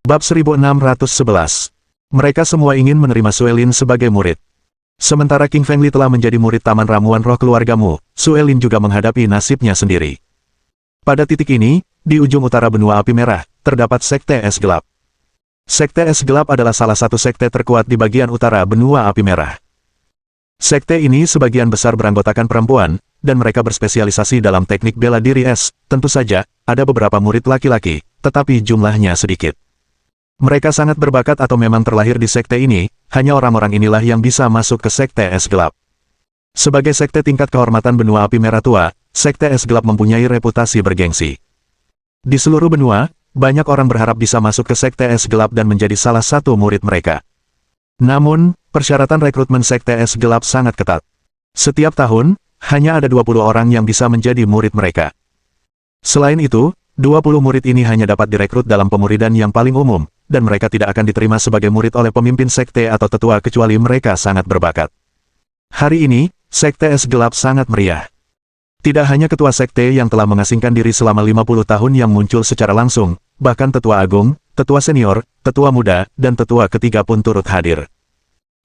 Bab 1611. Mereka semua ingin menerima Suelin sebagai murid. Sementara King Fengli telah menjadi murid Taman Ramuan Roh keluargamu, Suelin juga menghadapi nasibnya sendiri. Pada titik ini, di ujung utara benua api merah, terdapat Sekte Es Gelap. Sekte Es Gelap adalah salah satu sekte terkuat di bagian utara benua api merah. Sekte ini sebagian besar beranggotakan perempuan, dan mereka berspesialisasi dalam teknik bela diri es. Tentu saja, ada beberapa murid laki-laki, tetapi jumlahnya sedikit. Mereka sangat berbakat atau memang terlahir di sekte ini, hanya orang-orang inilah yang bisa masuk ke Sekte Es Gelap. Sebagai sekte tingkat kehormatan benua api merah tua, Sekte Es Gelap mempunyai reputasi bergengsi. Di seluruh benua, banyak orang berharap bisa masuk ke Sekte Es Gelap dan menjadi salah satu murid mereka. Namun, persyaratan rekrutmen Sekte Es Gelap sangat ketat. Setiap tahun, hanya ada 20 orang yang bisa menjadi murid mereka. Selain itu, 20 murid ini hanya dapat direkrut dalam pemuridan yang paling umum, dan mereka tidak akan diterima sebagai murid oleh pemimpin sekte atau tetua kecuali mereka sangat berbakat. Hari ini, Sekte Es Gelap sangat meriah. Tidak hanya ketua sekte yang telah mengasingkan diri selama 50 tahun yang muncul secara langsung, bahkan tetua agung, tetua senior, tetua muda, dan tetua ketiga pun turut hadir.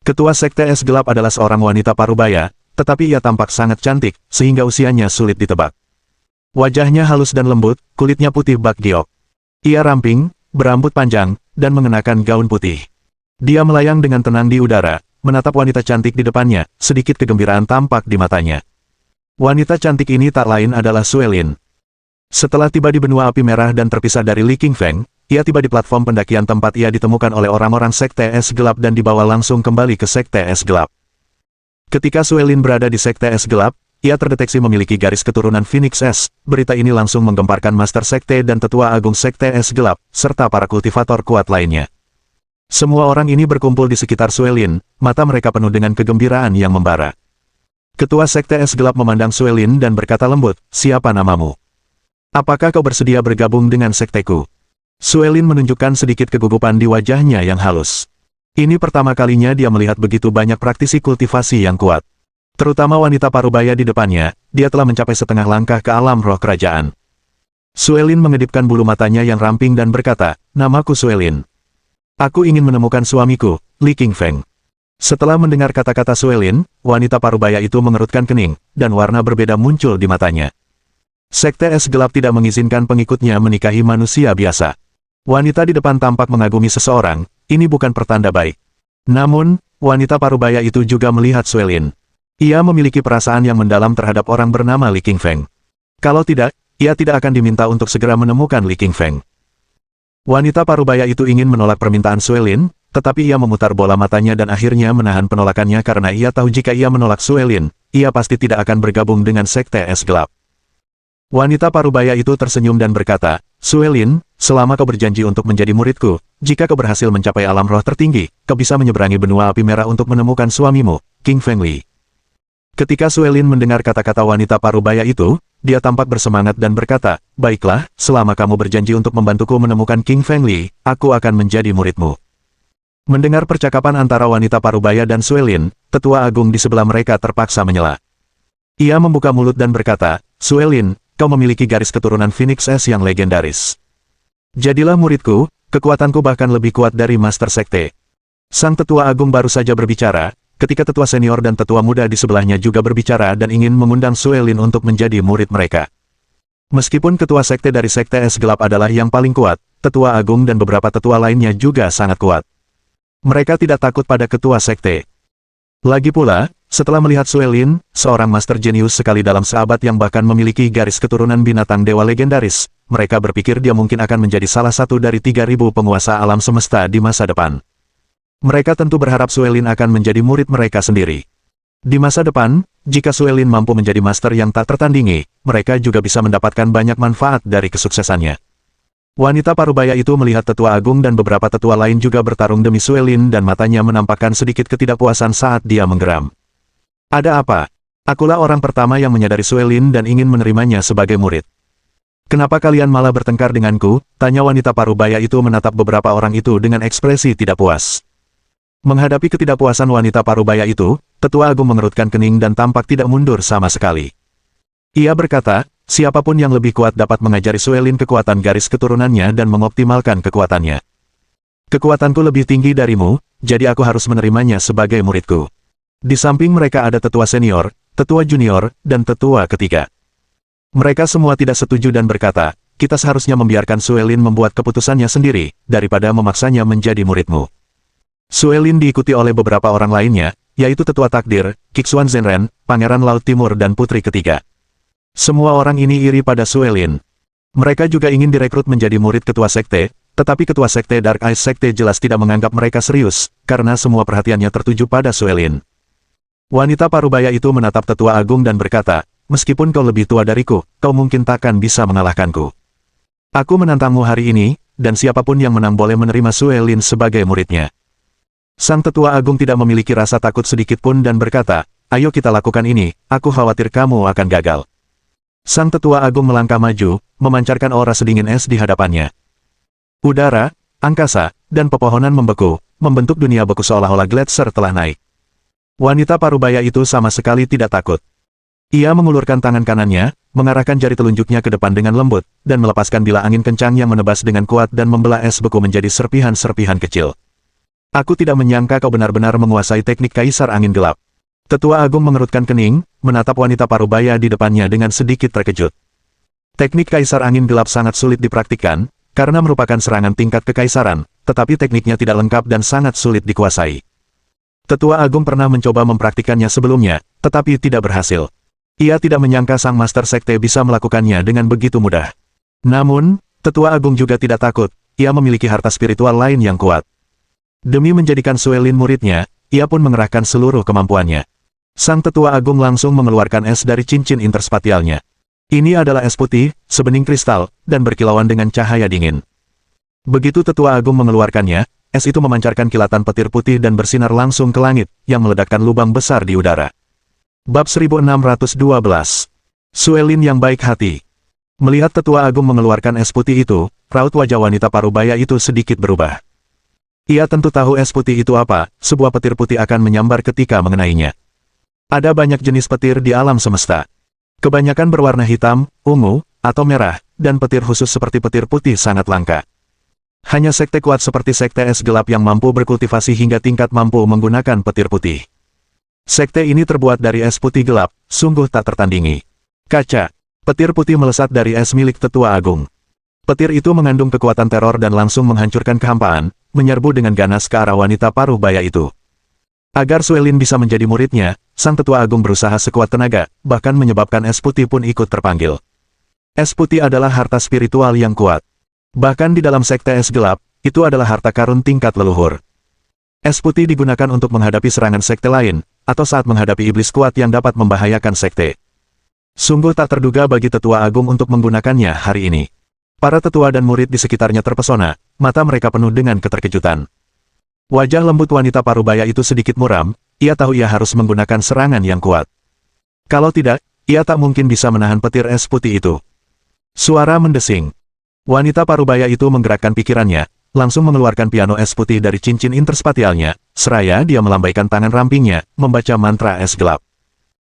Ketua Sekte Es Gelap adalah seorang wanita parubaya, tetapi ia tampak sangat cantik, sehingga usianya sulit ditebak. Wajahnya halus dan lembut, kulitnya putih bak giok. Ia ramping, berambut panjang, dan mengenakan gaun putih. Dia melayang dengan tenang di udara, menatap wanita cantik di depannya, sedikit kegembiraan tampak di matanya. Wanita cantik ini tak lain adalah Suelin. Setelah tiba di benua api merah dan terpisah dari Li Qingfeng, ia tiba di platform pendakian tempat ia ditemukan oleh orang-orang Sekte Es Gelap dan dibawa langsung kembali ke Sekte Es Gelap. Ketika Suelin berada di Sekte Es Gelap, ia terdeteksi memiliki garis keturunan Phoenix Es. Berita ini langsung menggemparkan Master Sekte dan Tetua Agung Sekte Es Gelap, serta para kultivator kuat lainnya. Semua orang ini berkumpul di sekitar Suelin, mata mereka penuh dengan kegembiraan yang membara. Ketua Sekte Es Gelap memandang Suelin dan berkata lembut, "Siapa namamu? Apakah kau bersedia bergabung dengan sekteku?" Suelin menunjukkan sedikit kegugupan di wajahnya yang halus. Ini pertama kalinya dia melihat begitu banyak praktisi kultivasi yang kuat. Terutama wanita parubaya di depannya, dia telah mencapai setengah langkah ke alam roh kerajaan. Suelin mengedipkan bulu matanya yang ramping dan berkata, "Namaku Suelin. Aku ingin menemukan suamiku, Li Qingfeng." Setelah mendengar kata-kata Suelin, wanita parubaya itu mengerutkan kening, dan warna berbeda muncul di matanya. Sekte Es Gelap tidak mengizinkan pengikutnya menikahi manusia biasa. Wanita di depan tampak mengagumi seseorang, ini bukan pertanda baik. Namun, wanita parubaya itu juga melihat Suelin. Ia memiliki perasaan yang mendalam terhadap orang bernama Li Qingfeng. Kalau tidak, ia tidak akan diminta untuk segera menemukan Li Qingfeng. Wanita parubaya itu ingin menolak permintaan Suelin, tetapi ia memutar bola matanya dan akhirnya menahan penolakannya karena ia tahu jika ia menolak Suelin, ia pasti tidak akan bergabung dengan Sekte Es Gelap. Wanita parubaya itu tersenyum dan berkata, "Suelin, selama kau berjanji untuk menjadi muridku, jika kau berhasil mencapai alam roh tertinggi, kau bisa menyeberangi benua api merah untuk menemukan suamimu, King Fengli." Ketika Suelin mendengar kata-kata wanita parubaya itu, dia tampak bersemangat dan berkata, "Baiklah, selama kamu berjanji untuk membantuku menemukan King Fengli, aku akan menjadi muridmu." Mendengar percakapan antara wanita parubaya dan Suelin, tetua agung di sebelah mereka terpaksa menyela. Ia membuka mulut dan berkata, "Suelin, kau memiliki garis keturunan Phoenix Es yang legendaris. Jadilah muridku, kekuatanku bahkan lebih kuat dari Master Sekte." Sang tetua agung baru saja berbicara, ketika tetua senior dan tetua muda di sebelahnya juga berbicara dan ingin mengundang Suelin untuk menjadi murid mereka. Meskipun ketua sekte dari Sekte Es Gelap adalah yang paling kuat, tetua agung dan beberapa tetua lainnya juga sangat kuat. Mereka tidak takut pada ketua sekte. Lagi pula, setelah melihat Suelin, seorang master jenius sekali dalam seabad yang bahkan memiliki garis keturunan binatang dewa legendaris, mereka berpikir dia mungkin akan menjadi salah satu dari 3.000 penguasa alam semesta di masa depan. Mereka tentu berharap Suelin akan menjadi murid mereka sendiri. Di masa depan, jika Suelin mampu menjadi master yang tak tertandingi, mereka juga bisa mendapatkan banyak manfaat dari kesuksesannya. Wanita parubaya itu melihat tetua agung dan beberapa tetua lain juga bertarung demi Suelin dan matanya menampakkan sedikit ketidakpuasan saat dia menggeram. "Ada apa? Akulah orang pertama yang menyadari Suelin dan ingin menerimanya sebagai murid. Kenapa kalian malah bertengkar denganku?" tanya wanita parubaya itu menatap beberapa orang itu dengan ekspresi tidak puas. Menghadapi ketidakpuasan wanita parubaya itu, tetua agung mengerutkan kening dan tampak tidak mundur sama sekali. Ia berkata, "Siapapun yang lebih kuat dapat mengajari Suelin kekuatan garis keturunannya dan mengoptimalkan kekuatannya. Kekuatanku lebih tinggi darimu, jadi aku harus menerimanya sebagai muridku. Di samping mereka ada tetua senior, tetua junior, dan tetua ketiga. Mereka semua tidak setuju dan berkata, kita seharusnya membiarkan Suelin membuat keputusannya sendiri, daripada memaksanya menjadi muridmu. Suelin diikuti oleh beberapa orang lainnya, yaitu tetua takdir, Kixuan Zenren, Pangeran Laut Timur dan putri ketiga. Semua orang ini iri pada Suelin. Mereka juga ingin direkrut menjadi murid ketua sekte, tetapi ketua sekte Dark Ice Sekte jelas tidak menganggap mereka serius, karena semua perhatiannya tertuju pada Suelin. Wanita parubaya itu menatap tetua agung dan berkata, meskipun kau lebih tua dariku, kau mungkin takkan bisa mengalahkanku. Aku menantangmu hari ini, dan siapapun yang menang boleh menerima Suelin sebagai muridnya. Sang tetua agung tidak memiliki rasa takut sedikit pun dan berkata, ayo kita lakukan ini, aku khawatir kamu akan gagal. Sang tetua agung melangkah maju, memancarkan aura sedingin es di hadapannya. Udara, angkasa, dan pepohonan membeku, membentuk dunia beku seolah-olah gletser telah naik. Wanita parubaya itu sama sekali tidak takut. Ia mengulurkan tangan kanannya, mengarahkan jari telunjuknya ke depan dengan lembut, dan melepaskan bila angin kencang yang menebas dengan kuat dan membelah es beku menjadi serpihan-serpihan kecil. Aku tidak menyangka kau benar-benar menguasai teknik kaisar angin gelap. Tetua agung mengerutkan kening, menatap wanita parubaya di depannya dengan sedikit terkejut. Teknik kaisar angin gelap sangat sulit dipraktikkan, karena merupakan serangan tingkat kekaisaran, tetapi tekniknya tidak lengkap dan sangat sulit dikuasai. Tetua agung pernah mencoba mempraktikannya sebelumnya, tetapi tidak berhasil. Ia tidak menyangka sang master sekte bisa melakukannya dengan begitu mudah. Namun, tetua agung juga tidak takut, ia memiliki harta spiritual lain yang kuat. Demi menjadikan Suelin muridnya, ia pun mengerahkan seluruh kemampuannya. Sang tetua agung langsung mengeluarkan es dari cincin interspatialnya. Ini adalah es putih, sebening kristal, dan berkilauan dengan cahaya dingin. Begitu tetua agung mengeluarkannya, es itu memancarkan kilatan petir putih dan bersinar langsung ke langit, yang meledakkan lubang besar di udara. Bab 1612. Suelin yang baik hati. Melihat tetua agung mengeluarkan es putih itu, raut wajah wanita parubaya itu sedikit berubah. Ia tentu tahu es putih itu apa, sebuah petir putih akan menyambar ketika mengenainya. Ada banyak jenis petir di alam semesta. Kebanyakan berwarna hitam, ungu, atau merah, dan petir khusus seperti petir putih sangat langka. Hanya sekte kuat seperti sekte es gelap yang mampu berkultivasi hingga tingkat mampu menggunakan petir putih. Sekte ini terbuat dari es putih gelap, sungguh tak tertandingi. Kaca. Petir putih melesat dari es milik tetua agung. Petir itu mengandung kekuatan teror dan langsung menghancurkan kehampaan, menyerbu dengan ganas ke arah wanita parubaya itu. Agar Suelin bisa menjadi muridnya, sang tetua agung berusaha sekuat tenaga, bahkan menyebabkan es putih pun ikut terpanggil. Es putih adalah harta spiritual yang kuat. Bahkan di dalam sekte es gelap, itu adalah harta karun tingkat leluhur. Es putih digunakan untuk menghadapi serangan sekte lain, atau saat menghadapi iblis kuat yang dapat membahayakan sekte. Sungguh tak terduga bagi tetua agung untuk menggunakannya hari ini. Para tetua dan murid di sekitarnya terpesona, mata mereka penuh dengan keterkejutan. Wajah lembut wanita parubaya itu sedikit muram, ia tahu ia harus menggunakan serangan yang kuat. Kalau tidak, ia tak mungkin bisa menahan petir es putih itu. Suara mendesing. Wanita parubaya itu menggerakkan pikirannya, langsung mengeluarkan piano es putih dari cincin interspatialnya, seraya dia melambaikan tangan rampingnya, membaca mantra es gelap.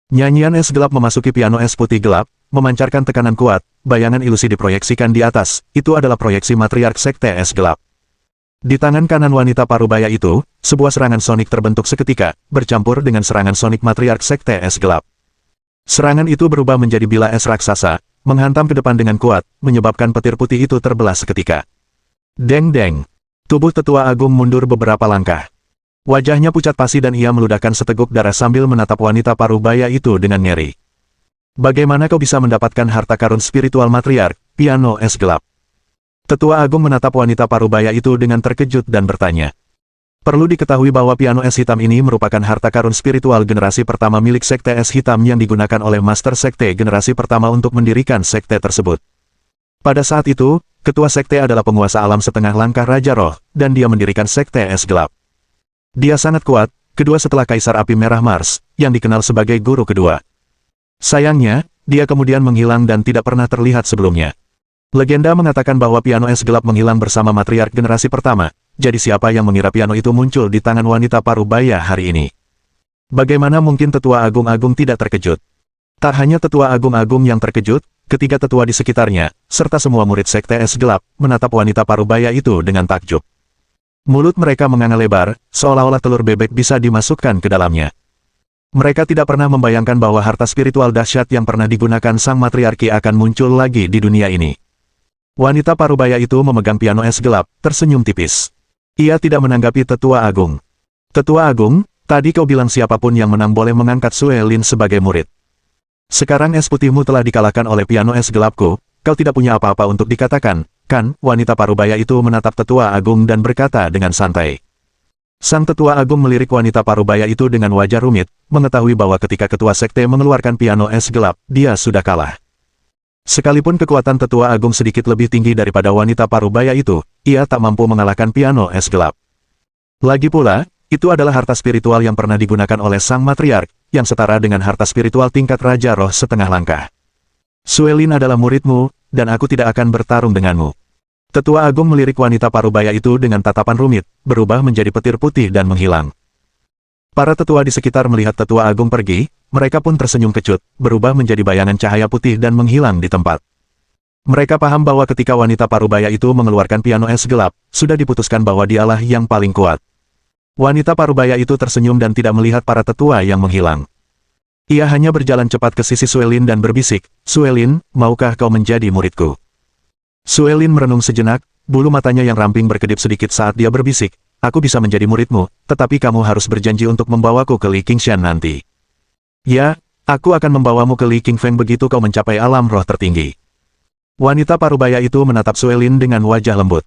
Nyanyian es gelap memasuki piano es putih gelap, memancarkan tekanan kuat, bayangan ilusi diproyeksikan di atas, itu adalah proyeksi matriark sekte es gelap. Di tangan kanan wanita parubaya itu, sebuah serangan sonik terbentuk seketika, bercampur dengan serangan sonik matriark sekte es gelap. Serangan itu berubah menjadi bila es raksasa, menghantam ke depan dengan kuat, menyebabkan petir putih itu terbelah seketika. Deng-deng. Tubuh tetua agung mundur beberapa langkah. Wajahnya pucat pasi dan ia meludahkan seteguk darah sambil menatap wanita parubaya itu dengan ngeri. Bagaimana kau bisa mendapatkan harta karun spiritual matriark, piano es gelap? Tetua agung menatap wanita parubaya itu dengan terkejut dan bertanya. Perlu diketahui bahwa piano es hitam ini merupakan harta karun spiritual generasi pertama milik sekte es hitam yang digunakan oleh master sekte generasi pertama untuk mendirikan sekte tersebut. Pada saat itu, ketua sekte adalah penguasa alam setengah langkah Raja Roh, dan dia mendirikan sekte es gelap. Dia sangat kuat, kedua setelah Kaisar Api Merah Mars, yang dikenal sebagai guru kedua. Sayangnya, dia kemudian menghilang dan tidak pernah terlihat sebelumnya. Legenda mengatakan bahwa piano es gelap menghilang bersama matriark generasi pertama, jadi siapa yang mengira piano itu muncul di tangan wanita parubaya hari ini? Bagaimana mungkin tetua agung-agung tidak terkejut? Tak hanya tetua agung-agung yang terkejut, ketiga tetua di sekitarnya, serta semua murid sekte es gelap, menatap wanita parubaya itu dengan takjub. Mulut mereka menganga lebar, seolah-olah telur bebek bisa dimasukkan ke dalamnya. Mereka tidak pernah membayangkan bahwa harta spiritual dahsyat yang pernah digunakan sang matriarki akan muncul lagi di dunia ini. Wanita parubaya itu memegang piano es gelap, tersenyum tipis. Ia tidak menanggapi Tetua Agung. Tetua Agung, tadi kau bilang siapapun yang menang boleh mengangkat Sue Lin sebagai murid. Sekarang es putihmu telah dikalahkan oleh piano es gelapku, kau tidak punya apa-apa untuk dikatakan, kan? Wanita parubaya itu menatap Tetua Agung dan berkata dengan santai. Sang Tetua Agung melirik wanita parubaya itu dengan wajah rumit, mengetahui bahwa ketika ketua sekte mengeluarkan piano es gelap, dia sudah kalah. Sekalipun kekuatan Tetua Agung sedikit lebih tinggi daripada wanita parubaya itu, ia tak mampu mengalahkan piano es gelap. Lagi pula, itu adalah harta spiritual yang pernah digunakan oleh sang matriark, yang setara dengan harta spiritual tingkat Raja Roh setengah langkah. Sue Lin adalah muridmu, dan aku tidak akan bertarung denganmu. Tetua Agung melirik wanita parubaya itu dengan tatapan rumit, berubah menjadi petir putih dan menghilang. Para tetua di sekitar melihat Tetua Agung pergi, mereka pun tersenyum kecut, berubah menjadi bayangan cahaya putih dan menghilang di tempat. Mereka paham bahwa ketika wanita parubaya itu mengeluarkan piano es gelap, sudah diputuskan bahwa dialah yang paling kuat. Wanita parubaya itu tersenyum dan tidak melihat para tetua yang menghilang. Ia hanya berjalan cepat ke sisi Sue Lin dan berbisik, Sue Lin, maukah kau menjadi muridku? Sue Lin merenung sejenak, bulu matanya yang ramping berkedip sedikit saat dia berbisik, aku bisa menjadi muridmu, tetapi kamu harus berjanji untuk membawaku ke Li Qingshan nanti. Ya, aku akan membawamu ke Li Qingfeng begitu kau mencapai alam roh tertinggi. Wanita parubaya itu menatap Sue Lin dengan wajah lembut.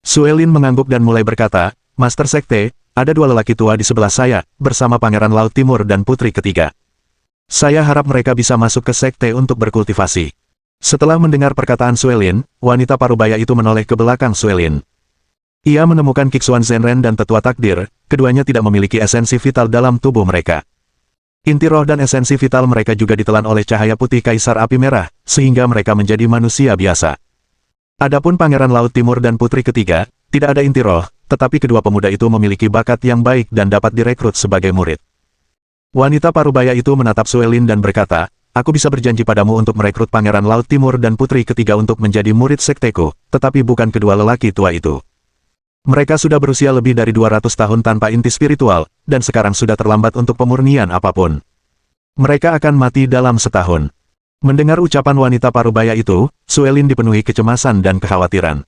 Sue Lin mengangguk dan mulai berkata, Master Sekte, ada dua lelaki tua di sebelah saya, bersama Pangeran Laut Timur dan Putri Ketiga. Saya harap mereka bisa masuk ke sekte untuk berkultivasi. Setelah mendengar perkataan Sue Lin, wanita parubaya itu menoleh ke belakang Sue Lin. Ia menemukan Kixuan Zenren dan Tetua Takdir, keduanya tidak memiliki esensi vital dalam tubuh mereka. Inti roh dan esensi vital mereka juga ditelan oleh cahaya putih Kaisar Api Merah, sehingga mereka menjadi manusia biasa. Adapun Pangeran Laut Timur dan Putri Ketiga, tidak ada inti roh, tetapi kedua pemuda itu memiliki bakat yang baik dan dapat direkrut sebagai murid. Wanita parubaya itu menatap Sue Lin dan berkata, aku bisa berjanji padamu untuk merekrut Pangeran Laut Timur dan Putri Ketiga untuk menjadi murid sekteku, tetapi bukan kedua lelaki tua itu. Mereka sudah berusia lebih dari 200 tahun tanpa inti spiritual, dan sekarang sudah terlambat untuk pemurnian apapun. Mereka akan mati dalam setahun. Mendengar ucapan wanita parubaya itu, Sue Lin dipenuhi kecemasan dan kekhawatiran.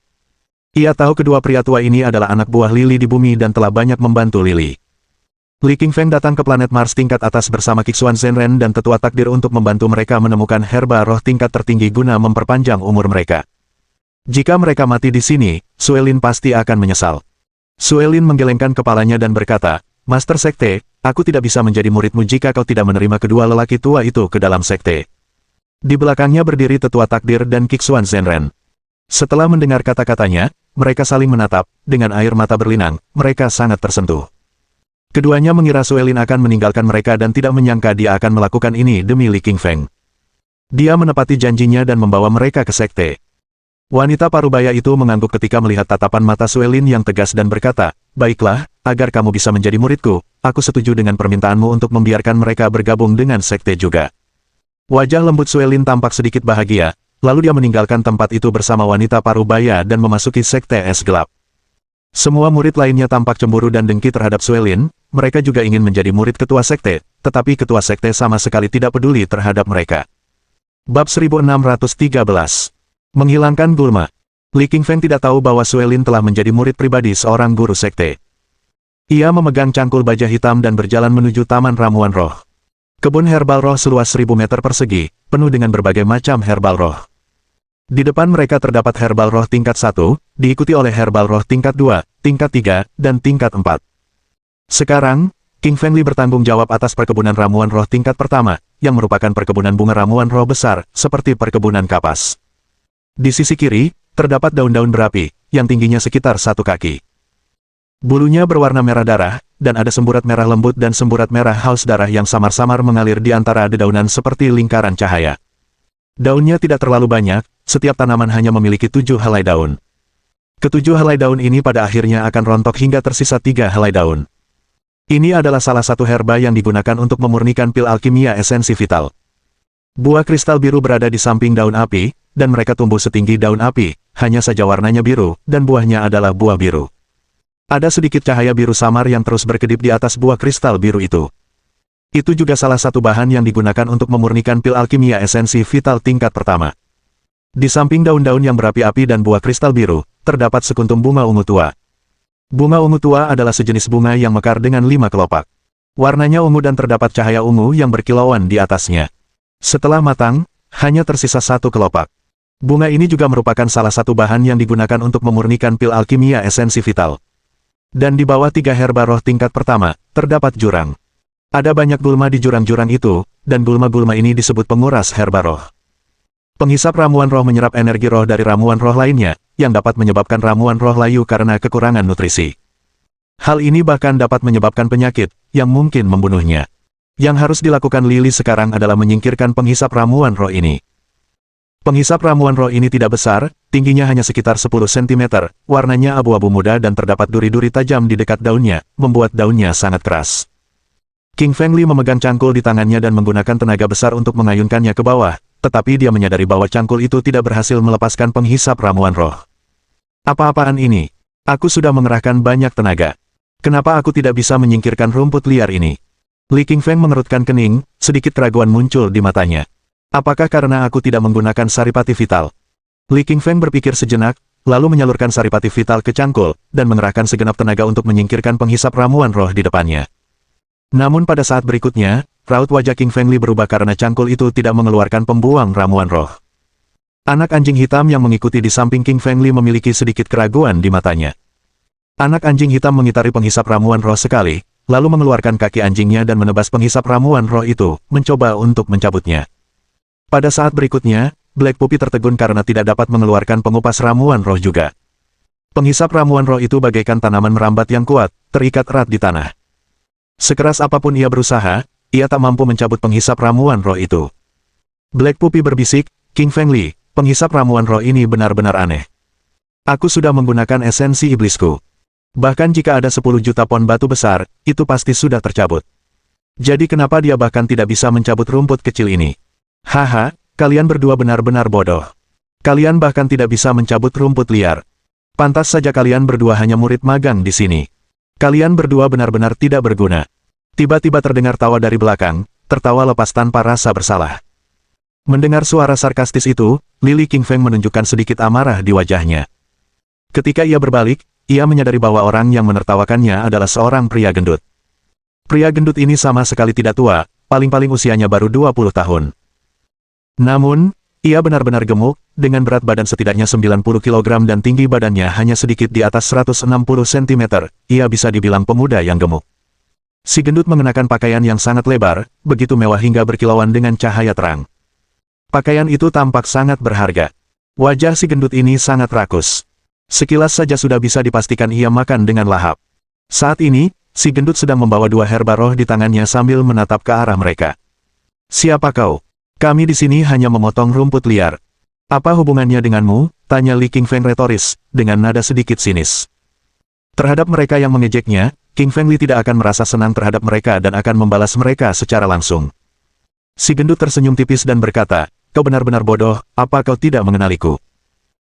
Ia tahu kedua pria tua ini adalah anak buah Lili di bumi dan telah banyak membantu Lili. Li Qingfeng datang ke planet Mars tingkat atas bersama Kixuan Zenren dan Tetua Takdir untuk membantu mereka menemukan herba roh tingkat tertinggi guna memperpanjang umur mereka. Jika mereka mati di sini, Sue Lin pasti akan menyesal. Sue Lin menggelengkan kepalanya dan berkata, Master Sekte, aku tidak bisa menjadi muridmu jika kau tidak menerima kedua lelaki tua itu ke dalam sekte. Di belakangnya berdiri Tetua Takdir dan Kixuan Zenren. Setelah mendengar kata-katanya, mereka saling menatap, dengan air mata berlinang, mereka sangat tersentuh. Keduanya mengira Sue Lin akan meninggalkan mereka dan tidak menyangka dia akan melakukan ini demi Li Qingfeng. Dia menepati janjinya dan membawa mereka ke sekte. Wanita parubaya itu mengangguk ketika melihat tatapan mata Sue Lin yang tegas dan berkata, baiklah, agar kamu bisa menjadi muridku, aku setuju dengan permintaanmu untuk membiarkan mereka bergabung dengan sekte juga. Wajah lembut Sue Lin tampak sedikit bahagia, lalu dia meninggalkan tempat itu bersama wanita parubaya dan memasuki sekte es gelap. Semua murid lainnya tampak cemburu dan dengki terhadap Sue Lin, mereka juga ingin menjadi murid ketua sekte, tetapi ketua sekte sama sekali tidak peduli terhadap mereka. Bab 1613. Menghilangkan gulma. Li Qingfeng tidak tahu bahwa Sue Lin telah menjadi murid pribadi seorang guru sekte. Ia memegang cangkul baja hitam dan berjalan menuju Taman Ramuan Roh. Kebun herbal roh seluas 1000 meter persegi, penuh dengan berbagai macam herbal roh. Di depan mereka terdapat herbal roh tingkat 1, diikuti oleh herbal roh tingkat 2, tingkat 3, dan tingkat 4. Sekarang, King Feng Li bertanggung jawab atas perkebunan ramuan roh tingkat pertama, yang merupakan perkebunan bunga ramuan roh besar, seperti perkebunan kapas. Di sisi kiri, terdapat daun-daun berapi, yang tingginya sekitar 1 kaki. Bulunya berwarna merah darah, dan ada semburat merah lembut dan semburat merah haus darah yang samar-samar mengalir di antara dedaunan seperti lingkaran cahaya. Daunnya tidak terlalu banyak, setiap tanaman hanya memiliki 7 helai daun. Ketujuh helai daun ini pada akhirnya akan rontok hingga tersisa 3 helai daun. Ini adalah salah satu herba yang digunakan untuk memurnikan pil alkimia esensi vital. Buah kristal biru berada di samping daun api, dan mereka tumbuh setinggi daun api, hanya saja warnanya biru, dan buahnya adalah buah biru. Ada sedikit cahaya biru samar yang terus berkedip di atas buah kristal biru itu. Itu juga salah satu bahan yang digunakan untuk memurnikan pil alkimia esensi vital tingkat pertama. Di samping daun-daun yang berapi-api dan buah kristal biru, terdapat sekuntum bunga ungu tua. Bunga ungu tua adalah sejenis bunga yang mekar dengan 5 kelopak. Warnanya ungu dan terdapat cahaya ungu yang berkilauan di atasnya. Setelah matang, hanya tersisa 1 kelopak. Bunga ini juga merupakan salah satu bahan yang digunakan untuk memurnikan pil alkimia esensi vital. Dan di bawah 3 herba roh tingkat pertama, terdapat jurang. Ada banyak gulma di jurang-jurang itu, dan gulma-gulma ini disebut penguras herba roh. Penghisap ramuan roh menyerap energi roh dari ramuan roh lainnya, yang dapat menyebabkan ramuan roh layu karena kekurangan nutrisi. Hal ini bahkan dapat menyebabkan penyakit, yang mungkin membunuhnya. Yang harus dilakukan Lily sekarang adalah menyingkirkan penghisap ramuan roh ini. Penghisap ramuan roh ini tidak besar, tingginya hanya sekitar 10 cm, warnanya abu-abu muda dan terdapat duri-duri tajam di dekat daunnya, membuat daunnya sangat keras. King Fengli memegang cangkul di tangannya dan menggunakan tenaga besar untuk mengayunkannya ke bawah, tetapi dia menyadari bahwa cangkul itu tidak berhasil melepaskan penghisap ramuan roh. Apa-apaan ini? Aku sudah mengerahkan banyak tenaga. Kenapa aku tidak bisa menyingkirkan rumput liar ini? Li Qingfeng mengerutkan kening, sedikit keraguan muncul di matanya. Apakah karena aku tidak menggunakan saripati vital? Li Qingfeng berpikir sejenak, lalu menyalurkan saripati vital ke cangkul, dan mengerahkan segenap tenaga untuk menyingkirkan penghisap ramuan roh di depannya. Namun pada saat berikutnya, raut wajah King Fengli berubah karena cangkul itu tidak mengeluarkan pembuang ramuan roh. Anak anjing hitam yang mengikuti di samping King Fengli memiliki sedikit keraguan di matanya. Anak anjing hitam mengitari penghisap ramuan roh sekali, lalu mengeluarkan kaki anjingnya dan menebas penghisap ramuan roh itu, mencoba untuk mencabutnya. Pada saat berikutnya, Black Puppy tertegun karena tidak dapat mengeluarkan pengupas ramuan roh juga. Penghisap ramuan roh itu bagaikan tanaman merambat yang kuat, terikat erat di tanah. Sekeras apapun ia berusaha, ia tak mampu mencabut penghisap ramuan roh itu. Black Puppy berbisik, King Fengli, penghisap ramuan roh ini benar-benar aneh. Aku sudah menggunakan esensi iblisku. Bahkan jika ada 10 juta pon batu besar, itu pasti sudah tercabut. Jadi kenapa dia bahkan tidak bisa mencabut rumput kecil ini? Haha, kalian berdua benar-benar bodoh. Kalian bahkan tidak bisa mencabut rumput liar. Pantas saja kalian berdua hanya murid magang di sini. Kalian berdua benar-benar tidak berguna. Tiba-tiba terdengar tawa dari belakang, tertawa lepas tanpa rasa bersalah. Mendengar suara sarkastis itu, Li Qingfeng menunjukkan sedikit amarah di wajahnya. Ketika ia berbalik, ia menyadari bahwa orang yang menertawakannya adalah seorang pria gendut. Pria gendut ini sama sekali tidak tua, paling-paling usianya baru 20 tahun. Namun, ia benar-benar gemuk, dengan berat badan setidaknya 90 kg dan tinggi badannya hanya sedikit di atas 160 cm, ia bisa dibilang pemuda yang gemuk. Si gendut mengenakan pakaian yang sangat lebar, begitu mewah hingga berkilauan dengan cahaya terang. Pakaian itu tampak sangat berharga. Wajah si gendut ini sangat rakus. Sekilas saja sudah bisa dipastikan ia makan dengan lahap. Saat ini, si gendut sedang membawa 2 herba roh di tangannya sambil menatap ke arah mereka. Siapa kau? Kami di sini hanya memotong rumput liar. Apa hubungannya denganmu? Tanya Li Qingfeng retoris, dengan nada sedikit sinis. Terhadap mereka yang mengejeknya, King Fengli tidak akan merasa senang terhadap mereka dan akan membalas mereka secara langsung. Si gendut tersenyum tipis dan berkata, kau benar-benar bodoh, apa kau tidak mengenaliku?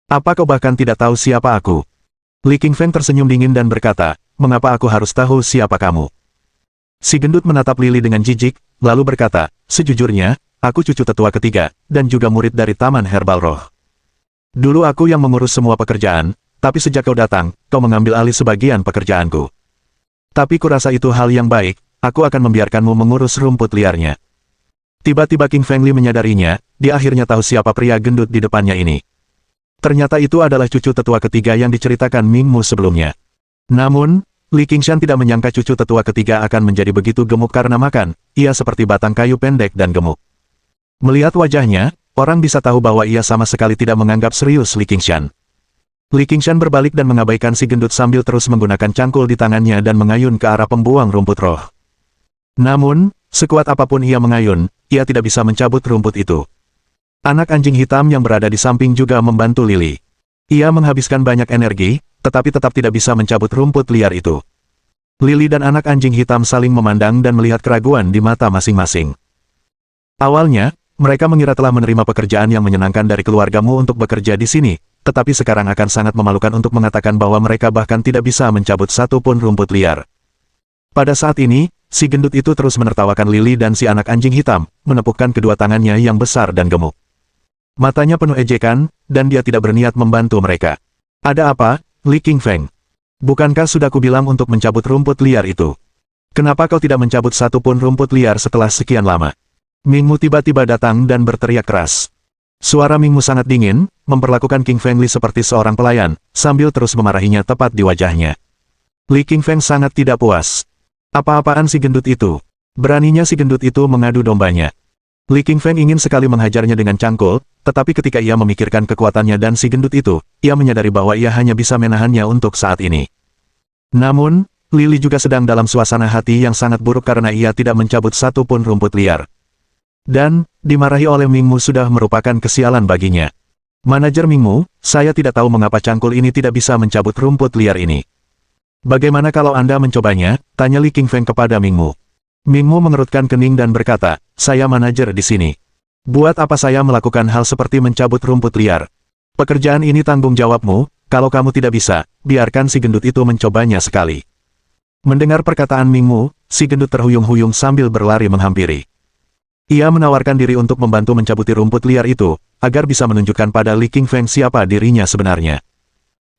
Apa kau bahkan tidak tahu siapa aku? Li Qingfeng tersenyum dingin dan berkata, mengapa aku harus tahu siapa kamu? Si gendut menatap Lily dengan jijik, lalu berkata, sejujurnya, aku cucu tetua ketiga, dan juga murid dari Taman Herbal Roh. Dulu aku yang mengurus semua pekerjaan, tapi sejak kau datang, kau mengambil alih sebagian pekerjaanku. Tapi kurasa itu hal yang baik, aku akan membiarkanmu mengurus rumput liarnya. Tiba-tiba King Fengli menyadarinya, dia akhirnya tahu siapa pria gendut di depannya ini. Ternyata itu adalah cucu tetua ketiga yang diceritakan Mingmu sebelumnya. Namun, Li Qingshan tidak menyangka cucu tetua ketiga akan menjadi begitu gemuk karena makan, ia seperti batang kayu pendek dan gemuk. Melihat wajahnya, orang bisa tahu bahwa ia sama sekali tidak menganggap serius Li Qingshan. Li Qingshan berbalik dan mengabaikan si gendut sambil terus menggunakan cangkul di tangannya dan mengayun ke arah pembuang rumput roh. Namun, sekuat apapun ia mengayun, ia tidak bisa mencabut rumput itu. Anak anjing hitam yang berada di samping juga membantu Lily. Ia menghabiskan banyak energi, tetapi tetap tidak bisa mencabut rumput liar itu. Lily dan anak anjing hitam saling memandang dan melihat keraguan di mata masing-masing. Awalnya, mereka mengira telah menerima pekerjaan yang menyenangkan dari keluargamu untuk bekerja di sini, tetapi sekarang akan sangat memalukan untuk mengatakan bahwa mereka bahkan tidak bisa mencabut satu pun rumput liar. Pada saat ini, si gendut itu terus menertawakan Lily dan si anak anjing hitam, menepukkan kedua tangannya yang besar dan gemuk. Matanya penuh ejekan, dan dia tidak berniat membantu mereka. Ada apa, Li Qingfeng? Bukankah sudah kubilang untuk mencabut rumput liar itu? Kenapa kau tidak mencabut satu pun rumput liar setelah sekian lama? Mingmu tiba-tiba datang dan berteriak keras. Suara Mingmu sangat dingin, memperlakukan King Feng Li seperti seorang pelayan, sambil terus memarahinya tepat di wajahnya. Li Qingfeng sangat tidak puas. Apa-apaan si gendut itu? Beraninya si gendut itu mengadu dombanya. Li Qingfeng ingin sekali menghajarnya dengan cangkul, tetapi ketika ia memikirkan kekuatannya dan si gendut itu, ia menyadari bahwa ia hanya bisa menahannya untuk saat ini. Namun, Lily juga sedang dalam suasana hati yang sangat buruk karena ia tidak mencabut satu pun rumput liar. Dan, dimarahi oleh Mingmu sudah merupakan kesialan baginya. Manajer Mingmu, saya tidak tahu mengapa cangkul ini tidak bisa mencabut rumput liar ini. Bagaimana kalau Anda mencobanya? Tanya Li Qingfeng kepada Mingmu. Mingmu mengerutkan kening dan berkata, saya manajer di sini. Buat apa saya melakukan hal seperti mencabut rumput liar? Pekerjaan ini tanggung jawabmu, kalau kamu tidak bisa, biarkan si gendut itu mencobanya sekali. Mendengar perkataan Mingmu, si gendut terhuyung-huyung sambil berlari menghampiri. Ia menawarkan diri untuk membantu mencabuti rumput liar itu, agar bisa menunjukkan pada Li Qingfeng siapa dirinya sebenarnya.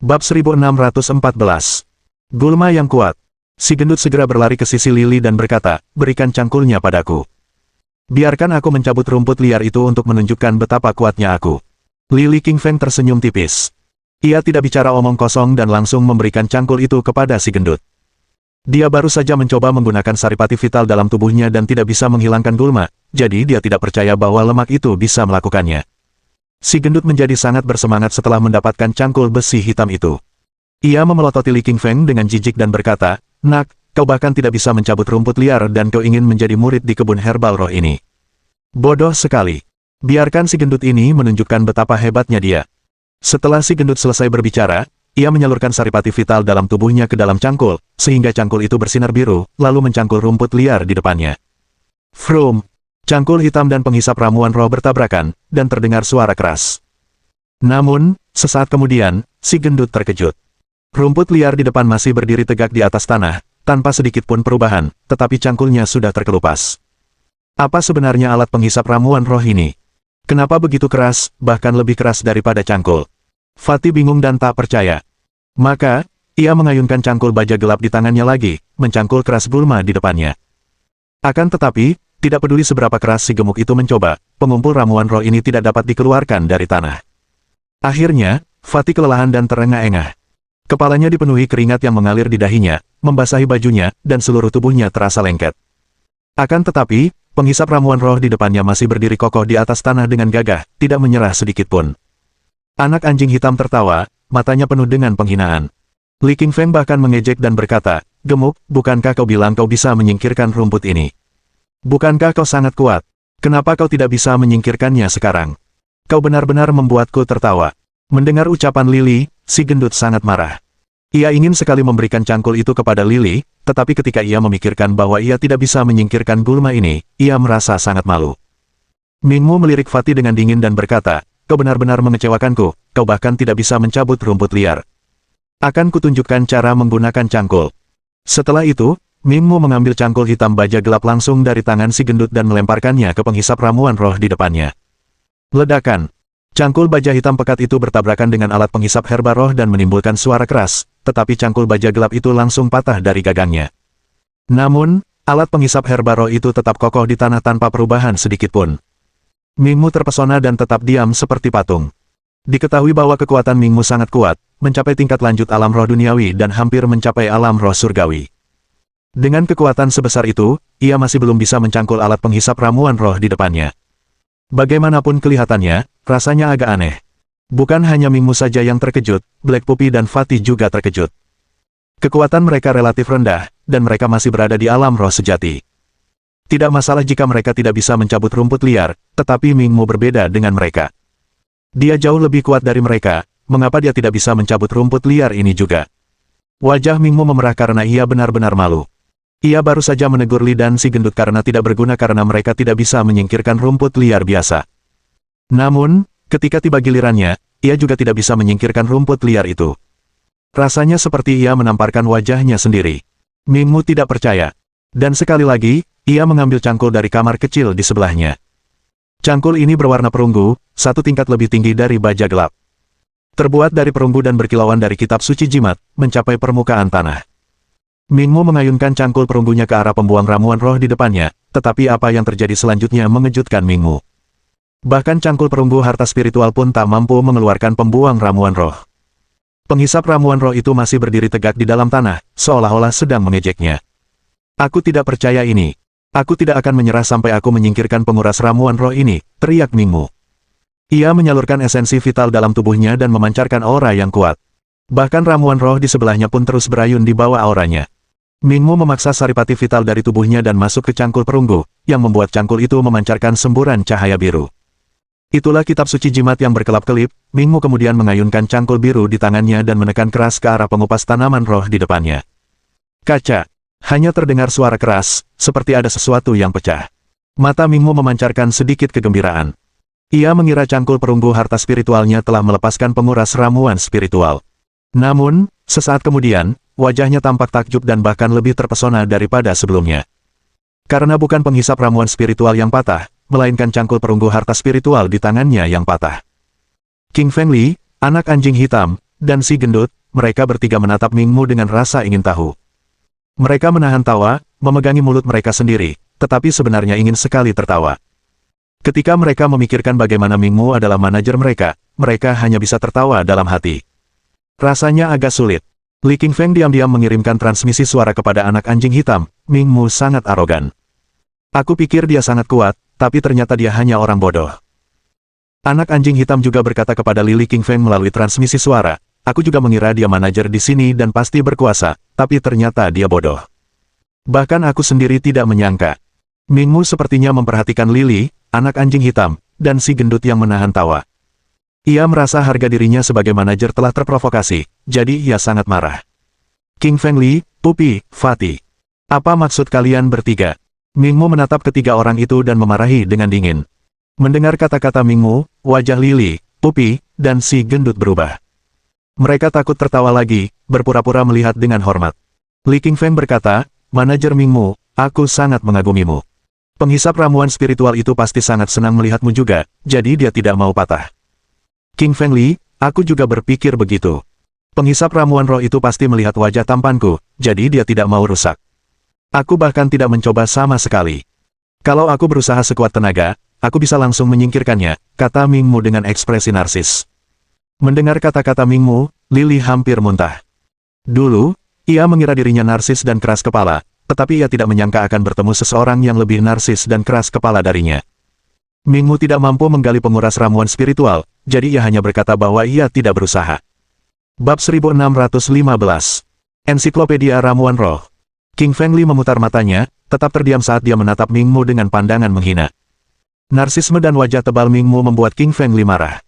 Bab 1614. Gulma yang kuat. Si gendut segera berlari ke sisi Lily dan berkata, berikan cangkulnya padaku. Biarkan aku mencabut rumput liar itu untuk menunjukkan betapa kuatnya aku. Li Qingfeng tersenyum tipis. Ia tidak bicara omong kosong dan langsung memberikan cangkul itu kepada si gendut. Dia baru saja mencoba menggunakan saripati vital dalam tubuhnya dan tidak bisa menghilangkan gulma, jadi dia tidak percaya bahwa lemak itu bisa melakukannya. Si gendut menjadi sangat bersemangat setelah mendapatkan cangkul besi hitam itu. Ia memelototi Li Qingfeng dengan jijik dan berkata, Nak, kau bahkan tidak bisa mencabut rumput liar dan kau ingin menjadi murid di kebun herbal roh ini. Bodoh sekali. Biarkan si gendut ini menunjukkan betapa hebatnya dia. Setelah si gendut selesai berbicara, ia menyalurkan saripati vital dalam tubuhnya ke dalam cangkul, sehingga cangkul itu bersinar biru, lalu mencangkul rumput liar di depannya. Vroom! Cangkul hitam dan penghisap ramuan roh bertabrakan, dan terdengar suara keras. Namun, sesaat kemudian, si gendut terkejut. Rumput liar di depan masih berdiri tegak di atas tanah, tanpa sedikit pun perubahan, tetapi cangkulnya sudah terkelupas. Apa sebenarnya alat penghisap ramuan roh ini? Kenapa begitu keras, bahkan lebih keras daripada cangkul? Fatih bingung dan tak percaya. Maka, ia mengayunkan cangkul baja gelap di tangannya lagi, mencangkul keras gulma di depannya. Akan tetapi, tidak peduli seberapa keras si gemuk itu mencoba, pengumpul ramuan roh ini tidak dapat dikeluarkan dari tanah. Akhirnya, Fatih kelelahan dan terengah-engah. Kepalanya dipenuhi keringat yang mengalir di dahinya, membasahi bajunya, dan seluruh tubuhnya terasa lengket. Akan tetapi, penghisap ramuan roh di depannya masih berdiri kokoh di atas tanah dengan gagah, tidak menyerah sedikit pun. Anak anjing hitam tertawa, matanya penuh dengan penghinaan. Li Qingfeng bahkan mengejek dan berkata, gemuk, bukankah kau bilang kau bisa menyingkirkan rumput ini? Bukankah kau sangat kuat? Kenapa kau tidak bisa menyingkirkannya sekarang? Kau benar-benar membuatku tertawa. Mendengar ucapan Lily, si gendut sangat marah. Ia ingin sekali memberikan cangkul itu kepada Lily, tetapi ketika ia memikirkan bahwa ia tidak bisa menyingkirkan gulma ini, ia merasa sangat malu. Mingmu melirik Fatih dengan dingin dan berkata, kau benar-benar mengecewakanku, kau bahkan tidak bisa mencabut rumput liar. Akan kutunjukkan cara menggunakan cangkul. Setelah itu, Mingmu mengambil cangkul hitam baja gelap langsung dari tangan si gendut dan melemparkannya ke penghisap ramuan roh di depannya. Ledakan. Cangkul baja hitam pekat itu bertabrakan dengan alat penghisap herba roh dan menimbulkan suara keras, tetapi cangkul baja gelap itu langsung patah dari gagangnya. Namun, alat penghisap herba roh itu tetap kokoh di tanah tanpa perubahan sedikitpun. Mingmu terpesona dan tetap diam seperti patung. Diketahui bahwa kekuatan Mingmu sangat kuat, mencapai tingkat lanjut alam roh duniawi dan hampir mencapai alam roh surgawi. Dengan kekuatan sebesar itu, ia masih belum bisa mencangkul alat penghisap ramuan roh di depannya. Bagaimanapun kelihatannya, rasanya agak aneh. Bukan hanya Mingmu saja yang terkejut, Black Puppy dan Fatih juga terkejut. Kekuatan mereka relatif rendah, dan mereka masih berada di alam roh sejati. Tidak masalah jika mereka tidak bisa mencabut rumput liar, tetapi Mingmu berbeda dengan mereka. Dia jauh lebih kuat dari mereka, mengapa dia tidak bisa mencabut rumput liar ini juga? Wajah Mingmu memerah karena ia benar-benar malu. Ia baru saja menegur Li dan si gendut karena tidak berguna karena mereka tidak bisa menyingkirkan rumput liar biasa. Namun, ketika tiba gilirannya, ia juga tidak bisa menyingkirkan rumput liar itu. Rasanya seperti ia menamparkan wajahnya sendiri. Mingmu tidak percaya. Dan sekali lagi, ia mengambil cangkul dari kamar kecil di sebelahnya. Cangkul ini berwarna perunggu, satu tingkat lebih tinggi dari baja gelap. Terbuat dari perunggu dan berkilauan dari kitab suci jimat, mencapai permukaan tanah. Mingmu mengayunkan cangkul perunggunya ke arah pembuang ramuan roh di depannya, tetapi apa yang terjadi selanjutnya mengejutkan Mingmu. Bahkan cangkul perunggu harta spiritual pun tak mampu mengeluarkan pembuang ramuan roh. Penghisap ramuan roh itu masih berdiri tegak di dalam tanah, seolah-olah sedang mengejeknya. Aku tidak percaya ini. Aku tidak akan menyerah sampai aku menyingkirkan penguras ramuan roh ini, teriak Mingmu. Ia menyalurkan esensi vital dalam tubuhnya dan memancarkan aura yang kuat. Bahkan ramuan roh di sebelahnya pun terus berayun di bawah auranya. Mingmu memaksa saripati vital dari tubuhnya dan masuk ke cangkul perunggu, yang membuat cangkul itu memancarkan semburan cahaya biru. Itulah kitab suci jimat yang berkelap-kelip. Mingmu kemudian mengayunkan cangkul biru di tangannya dan menekan keras ke arah pengupas tanaman roh di depannya. Kaca. Hanya terdengar suara keras, seperti ada sesuatu yang pecah. Mata Mingmu memancarkan sedikit kegembiraan. Ia mengira cangkul perunggu harta spiritualnya telah melepaskan penguras ramuan spiritual. Namun, sesaat kemudian, wajahnya tampak takjub dan bahkan lebih terpesona daripada sebelumnya. Karena bukan penghisap ramuan spiritual yang patah, melainkan cangkul perunggu harta spiritual di tangannya yang patah. King Feng Li, anak anjing hitam, dan si gendut, mereka bertiga menatap Mingmu dengan rasa ingin tahu. Mereka menahan tawa, memegangi mulut mereka sendiri, tetapi sebenarnya ingin sekali tertawa. Ketika mereka memikirkan bagaimana Mingmu adalah manajer mereka, mereka hanya bisa tertawa dalam hati. Rasanya agak sulit. Li Qingfeng diam-diam mengirimkan transmisi suara kepada anak anjing hitam. Mingmu sangat arogan. Aku pikir dia sangat kuat, tapi ternyata dia hanya orang bodoh. Anak anjing hitam juga berkata kepada Li Qingfeng melalui transmisi suara, aku juga mengira dia manajer di sini dan pasti berkuasa, tapi ternyata dia bodoh. Bahkan aku sendiri tidak menyangka. Mingmu sepertinya memperhatikan Lily, anak anjing hitam, dan si gendut yang menahan tawa. Ia merasa harga dirinya sebagai manajer telah terprovokasi, jadi ia sangat marah. King Feng Li, Pupi, Fatih. Apa maksud kalian bertiga? Mingmu menatap ketiga orang itu dan memarahi dengan dingin. Mendengar kata-kata Mingmu, wajah Lily, Pupi, dan si gendut berubah. Mereka takut tertawa lagi, berpura-pura melihat dengan hormat. Li Qingfeng berkata, manajer Mingmu, aku sangat mengagumimu. Penghisap ramuan spiritual itu pasti sangat senang melihatmu juga, jadi dia tidak mau patah. King Feng Li, aku juga berpikir begitu. Penghisap ramuan roh itu pasti melihat wajah tampanku, jadi dia tidak mau rusak. Aku bahkan tidak mencoba sama sekali. Kalau aku berusaha sekuat tenaga, aku bisa langsung menyingkirkannya, kata Mingmu dengan ekspresi narsis. Mendengar kata-kata Mingmu, Lily hampir muntah. Dulu, ia mengira dirinya narsis dan keras kepala, tetapi ia tidak menyangka akan bertemu seseorang yang lebih narsis dan keras kepala darinya. Mingmu tidak mampu menggali penguras ramuan spiritual, jadi ia hanya berkata bahwa ia tidak berusaha. Bab 1615. Ensiklopedia Ramuan Roh. King Feng Li memutar matanya, tetap terdiam saat dia menatap Mingmu dengan pandangan menghina. Narsisme dan wajah tebal Mingmu membuat King Feng Li marah.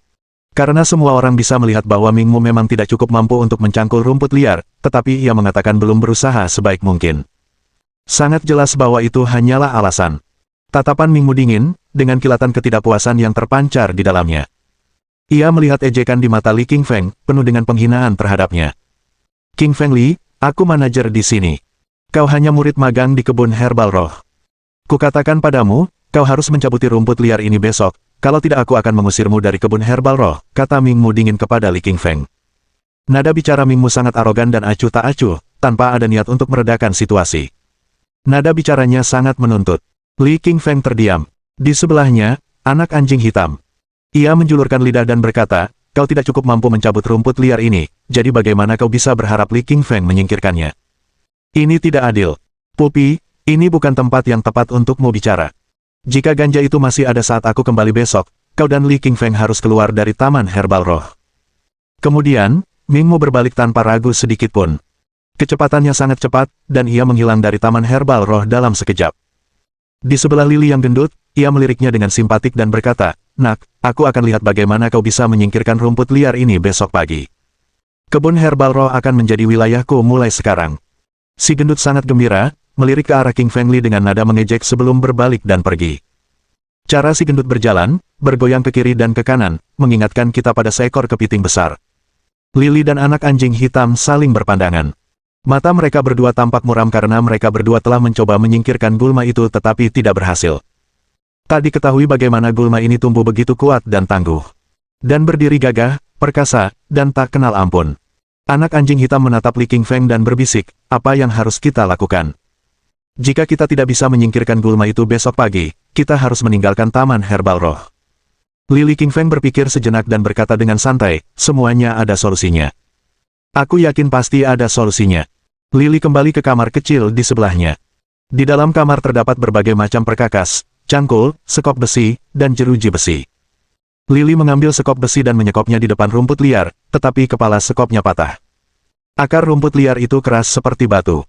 Karena semua orang bisa melihat bahwa Mingmu memang tidak cukup mampu untuk mencangkul rumput liar, tetapi ia mengatakan belum berusaha sebaik mungkin. Sangat jelas bahwa itu hanyalah alasan. Tatapan Mingmu dingin, dengan kilatan ketidakpuasan yang terpancar di dalamnya. Ia melihat ejekan di mata Li Qingfeng, penuh dengan penghinaan terhadapnya. King Feng Li, aku manajer di sini. Kau hanya murid magang di kebun herbal roh. Kukatakan padamu, kau harus mencabuti rumput liar ini besok, kalau tidak aku akan mengusirmu dari kebun herbal roh, kata Mingmu dingin kepada Li Qingfeng. Nada bicara Mingmu sangat arogan dan acuh tak acuh, tanpa ada niat untuk meredakan situasi. Nada bicaranya sangat menuntut. Li Qingfeng terdiam. Di sebelahnya, anak anjing hitam. Ia menjulurkan lidah dan berkata, kau tidak cukup mampu mencabut rumput liar ini, jadi bagaimana kau bisa berharap Li Qingfeng menyingkirkannya? Ini tidak adil. Pupi, ini bukan tempat yang tepat untukmu bicara. Jika ganja itu masih ada saat aku kembali besok, kau dan Li Qingfeng harus keluar dari taman herbal roh. Kemudian, Mingmu berbalik tanpa ragu sedikitpun. Kecepatannya sangat cepat, dan ia menghilang dari taman herbal roh dalam sekejap. Di sebelah Lily yang gendut, ia meliriknya dengan simpatik dan berkata, nak, aku akan lihat bagaimana kau bisa menyingkirkan rumput liar ini besok pagi. Kebun herbal roh akan menjadi wilayahku mulai sekarang. Si gendut sangat gembira, melirik ke arah King Feng Li dengan nada mengejek sebelum berbalik dan pergi. Cara si gendut berjalan, bergoyang ke kiri dan ke kanan, mengingatkan kita pada seekor kepiting besar. Lily dan anak anjing hitam saling berpandangan. Mata mereka berdua tampak muram karena mereka berdua telah mencoba menyingkirkan gulma itu tetapi tidak berhasil. Tak diketahui bagaimana gulma ini tumbuh begitu kuat dan tangguh. Dan berdiri gagah, perkasa, dan tak kenal ampun. Anak anjing hitam menatap Li Qingfeng dan berbisik, apa yang harus kita lakukan? Jika kita tidak bisa menyingkirkan gulma itu besok pagi, kita harus meninggalkan Taman Herbal Roh. Li Qingfeng berpikir sejenak dan berkata dengan santai, semuanya ada solusinya. Aku yakin pasti ada solusinya. Lily kembali ke kamar kecil di sebelahnya. Di dalam kamar terdapat berbagai macam perkakas, cangkul, sekop besi, dan jeruji besi. Lily mengambil sekop besi dan menyekopnya di depan rumput liar, tetapi kepala sekopnya patah. Akar rumput liar itu keras seperti batu.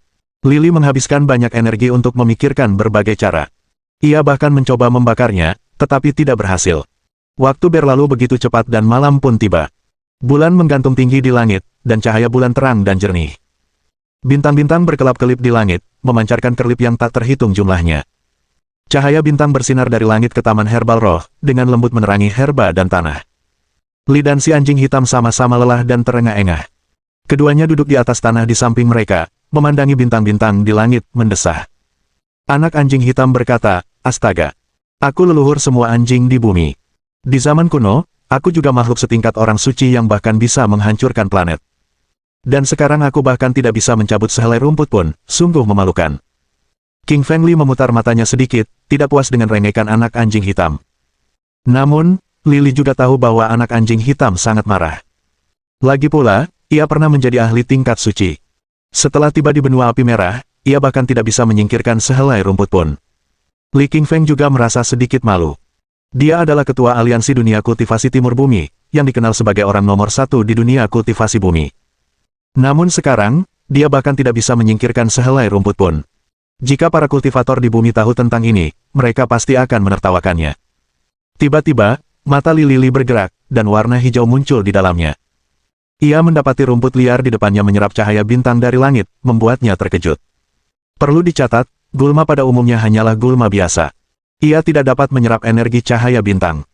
Lily menghabiskan banyak energi untuk memikirkan berbagai cara. Ia bahkan mencoba membakarnya, tetapi tidak berhasil. Waktu berlalu begitu cepat dan malam pun tiba. Bulan menggantung tinggi di langit, dan cahaya bulan terang dan jernih. Bintang-bintang berkelap-kelip di langit, memancarkan kerlip yang tak terhitung jumlahnya. Cahaya bintang bersinar dari langit ke Taman Herbal Roh, dengan lembut menerangi herba dan tanah. Li dan si anjing hitam sama-sama lelah dan terengah-engah. Keduanya duduk di atas tanah di samping mereka, memandangi bintang-bintang di langit, mendesah. Anak anjing hitam berkata, astaga. Aku leluhur semua anjing di bumi. Di zaman kuno, aku juga makhluk setingkat orang suci yang bahkan bisa menghancurkan planet. Dan sekarang aku bahkan tidak bisa mencabut sehelai rumput pun, sungguh memalukan. King Feng Li memutar matanya sedikit, tidak puas dengan rengekan anak anjing hitam. Namun, Lily juga tahu bahwa anak anjing hitam sangat marah. Lagi pula, ia pernah menjadi ahli tingkat suci. Setelah tiba di benua api merah, ia bahkan tidak bisa menyingkirkan sehelai rumput pun. Li Qingfeng juga merasa sedikit malu. Dia adalah ketua aliansi dunia kultivasi timur bumi, yang dikenal sebagai orang nomor satu di dunia kultivasi bumi. Namun sekarang, dia bahkan tidak bisa menyingkirkan sehelai rumput pun. Jika para kultivator di bumi tahu tentang ini, mereka pasti akan menertawakannya. Tiba-tiba, mata Lily bergerak, dan warna hijau muncul di dalamnya. Ia mendapati rumput liar di depannya menyerap cahaya bintang dari langit, membuatnya terkejut. Perlu dicatat, gulma pada umumnya hanyalah gulma biasa. Ia tidak dapat menyerap energi cahaya bintang.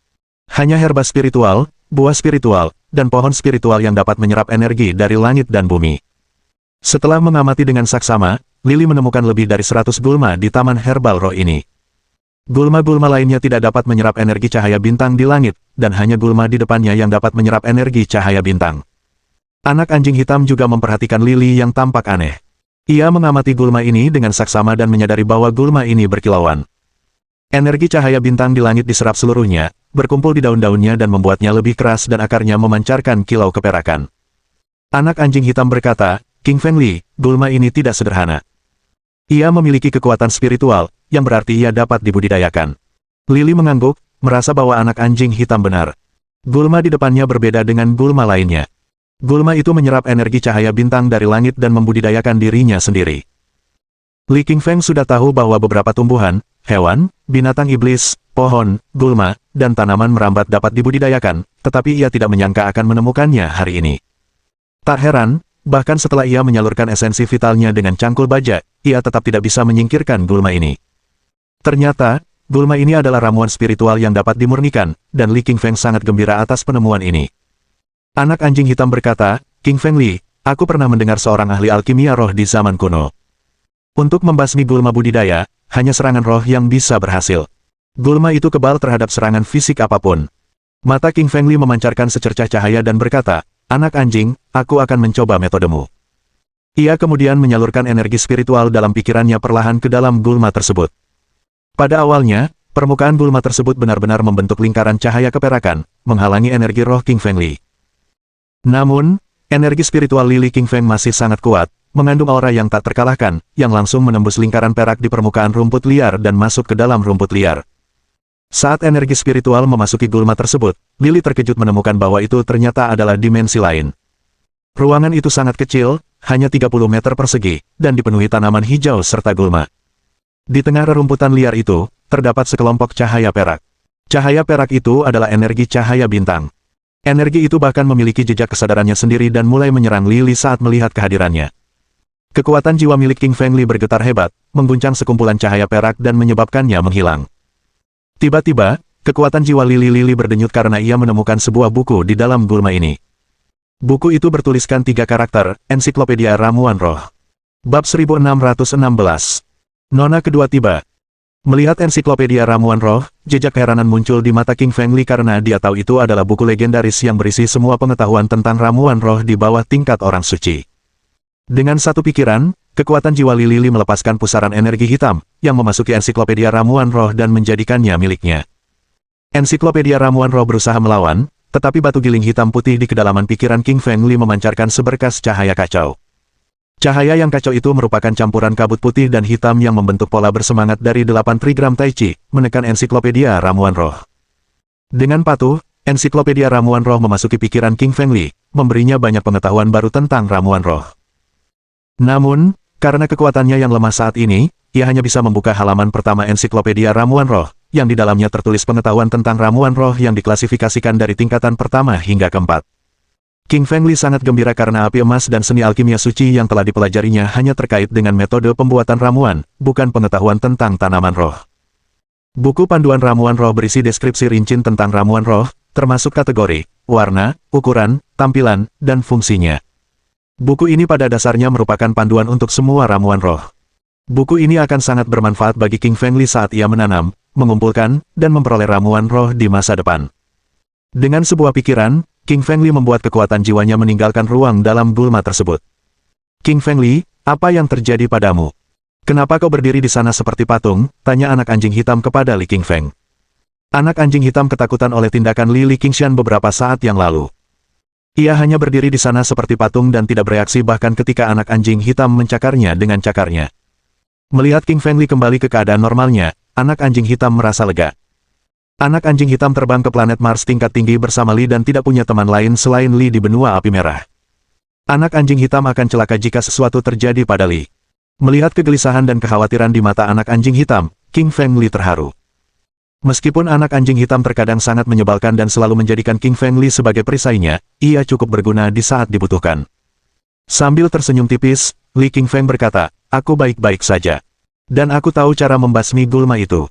Hanya herba spiritual, buah spiritual, dan pohon spiritual yang dapat menyerap energi dari langit dan bumi. Setelah mengamati dengan saksama, Lily menemukan lebih dari 100 gulma di Taman Herbal Roh ini. Gulma-gulma lainnya tidak dapat menyerap energi cahaya bintang di langit, dan hanya gulma di depannya yang dapat menyerap energi cahaya bintang. Anak anjing hitam juga memperhatikan Lily yang tampak aneh. Ia mengamati gulma ini dengan saksama dan menyadari bahwa gulma ini berkilauan. Energi cahaya bintang di langit diserap seluruhnya, berkumpul di daun-daunnya dan membuatnya lebih keras dan akarnya memancarkan kilau keperakan. Anak anjing hitam berkata, King Feng Li, gulma ini tidak sederhana. Ia memiliki kekuatan spiritual, yang berarti ia dapat dibudidayakan. Lily mengangguk, merasa bahwa anak anjing hitam benar. Gulma di depannya berbeda dengan gulma lainnya. Gulma itu menyerap energi cahaya bintang dari langit dan membudidayakan dirinya sendiri. Li Qingfeng sudah tahu bahwa beberapa tumbuhan, hewan, binatang iblis, pohon, gulma, dan tanaman merambat dapat dibudidayakan, tetapi ia tidak menyangka akan menemukannya hari ini. Tak heran, bahkan setelah ia menyalurkan esensi vitalnya dengan cangkul baja, ia tetap tidak bisa menyingkirkan gulma ini. Ternyata, gulma ini adalah ramuan spiritual yang dapat dimurnikan, dan Li Qingfeng sangat gembira atas penemuan ini. Anak anjing hitam berkata, King Feng Li, aku pernah mendengar seorang ahli alkimia roh di zaman kuno. Untuk membasmi gulma budidaya, hanya serangan roh yang bisa berhasil. Gulma itu kebal terhadap serangan fisik apapun. Mata King Feng Li memancarkan secercah cahaya dan berkata, anak anjing, aku akan mencoba metodemu. Ia kemudian menyalurkan energi spiritual dalam pikirannya perlahan ke dalam gulma tersebut. Pada awalnya, permukaan gulma tersebut benar-benar membentuk lingkaran cahaya keperakan, menghalangi energi roh King Feng Li. Namun, energi spiritual Li Qingfeng masih sangat kuat, mengandung aura yang tak terkalahkan, yang langsung menembus lingkaran perak di permukaan rumput liar dan masuk ke dalam rumput liar. Saat energi spiritual memasuki gulma tersebut, Lily terkejut menemukan bahwa itu ternyata adalah dimensi lain. Ruangan itu sangat kecil, hanya 30 meter persegi, dan dipenuhi tanaman hijau serta gulma. Di tengah rerumputan liar itu, terdapat sekelompok cahaya perak. Cahaya perak itu adalah energi cahaya bintang. Energi itu bahkan memiliki jejak kesadarannya sendiri dan mulai menyerang Lily saat melihat kehadirannya. Kekuatan jiwa milik King Feng Li bergetar hebat, mengguncang sekumpulan cahaya perak dan menyebabkannya menghilang. Tiba-tiba, kekuatan jiwa Lili berdenyut karena ia menemukan sebuah buku di dalam gulma ini. Buku itu bertuliskan 3 karakter, Ensiklopedia Ramuan Roh. Bab 1616. Nona kedua tiba. Melihat Ensiklopedia Ramuan Roh, jejak keheranan muncul di mata King Feng Li karena dia tahu itu adalah buku legendaris yang berisi semua pengetahuan tentang ramuan roh di bawah tingkat orang suci. Dengan satu pikiran, kekuatan jiwa Lili melepaskan pusaran energi hitam, yang memasuki Ensiklopedia Ramuan Roh dan menjadikannya miliknya. Ensiklopedia Ramuan Roh berusaha melawan, tetapi batu giling hitam putih di kedalaman pikiran King Feng Li memancarkan seberkas cahaya kacau. Cahaya yang kacau itu merupakan campuran kabut putih dan hitam yang membentuk pola bersemangat dari 8 trigram Tai Chi, menekan Ensiklopedia Ramuan Roh. Dengan patuh, Ensiklopedia Ramuan Roh memasuki pikiran King Feng Li, memberinya banyak pengetahuan baru tentang ramuan roh. Namun, karena kekuatannya yang lemah saat ini, ia hanya bisa membuka halaman pertama Ensiklopedia Ramuan Roh, yang di dalamnya tertulis pengetahuan tentang ramuan roh yang diklasifikasikan dari tingkatan pertama hingga keempat. King Feng Li sangat gembira karena api emas dan seni alkimia suci yang telah dipelajarinya hanya terkait dengan metode pembuatan ramuan, bukan pengetahuan tentang tanaman roh. Buku panduan ramuan roh berisi deskripsi rinci tentang ramuan roh, termasuk kategori, warna, ukuran, tampilan, dan fungsinya. Buku ini pada dasarnya merupakan panduan untuk semua ramuan roh. Buku ini akan sangat bermanfaat bagi King Feng Li saat ia menanam, mengumpulkan, dan memperoleh ramuan roh di masa depan. Dengan sebuah pikiran, King Feng Li membuat kekuatan jiwanya meninggalkan ruang dalam gulma tersebut. King Feng Li, apa yang terjadi padamu? Kenapa kau berdiri di sana seperti patung? Tanya anak anjing hitam kepada Li King Feng. Anak anjing hitam ketakutan oleh tindakan Li Qingshan beberapa saat yang lalu. Ia hanya berdiri di sana seperti patung dan tidak bereaksi bahkan ketika anak anjing hitam mencakarnya dengan cakarnya. Melihat King Feng Li kembali ke keadaan normalnya, anak anjing hitam merasa lega. Anak anjing hitam terbang ke planet Mars tingkat tinggi bersama Li dan tidak punya teman lain selain Li di benua api merah. Anak anjing hitam akan celaka jika sesuatu terjadi pada Li. Melihat kegelisahan dan kekhawatiran di mata anak anjing hitam, King Feng Li terharu. Meskipun anak anjing hitam terkadang sangat menyebalkan dan selalu menjadikan King Feng Li sebagai perisainya, ia cukup berguna di saat dibutuhkan. Sambil tersenyum tipis, Li King Feng berkata, aku baik-baik saja. Dan aku tahu cara membasmi gulma itu.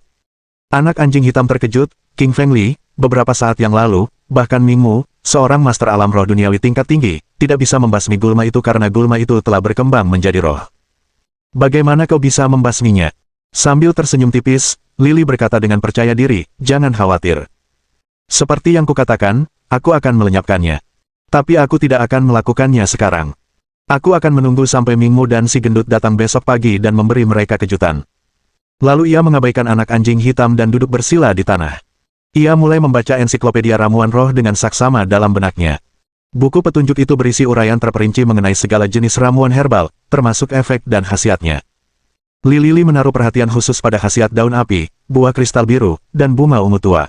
Anak anjing hitam terkejut, King Feng Li, beberapa saat yang lalu, bahkan Ming Mu, seorang master alam roh duniawi tingkat tinggi, tidak bisa membasmi gulma itu karena gulma itu telah berkembang menjadi roh. Bagaimana kau bisa membasminya? Sambil tersenyum tipis, Lili berkata dengan percaya diri, jangan khawatir. Seperti yang kukatakan, aku akan melenyapkannya. Tapi aku tidak akan melakukannya sekarang. Aku akan menunggu sampai Ming Mu dan si gendut datang besok pagi dan memberi mereka kejutan. Lalu ia mengabaikan anak anjing hitam dan duduk bersila di tanah. Ia mulai membaca Ensiklopedia Ramuan Roh dengan saksama dalam benaknya. Buku petunjuk itu berisi uraian terperinci mengenai segala jenis ramuan herbal, termasuk efek dan khasiatnya. Lili menaruh perhatian khusus pada khasiat daun api, buah kristal biru, dan bunga ungu tua.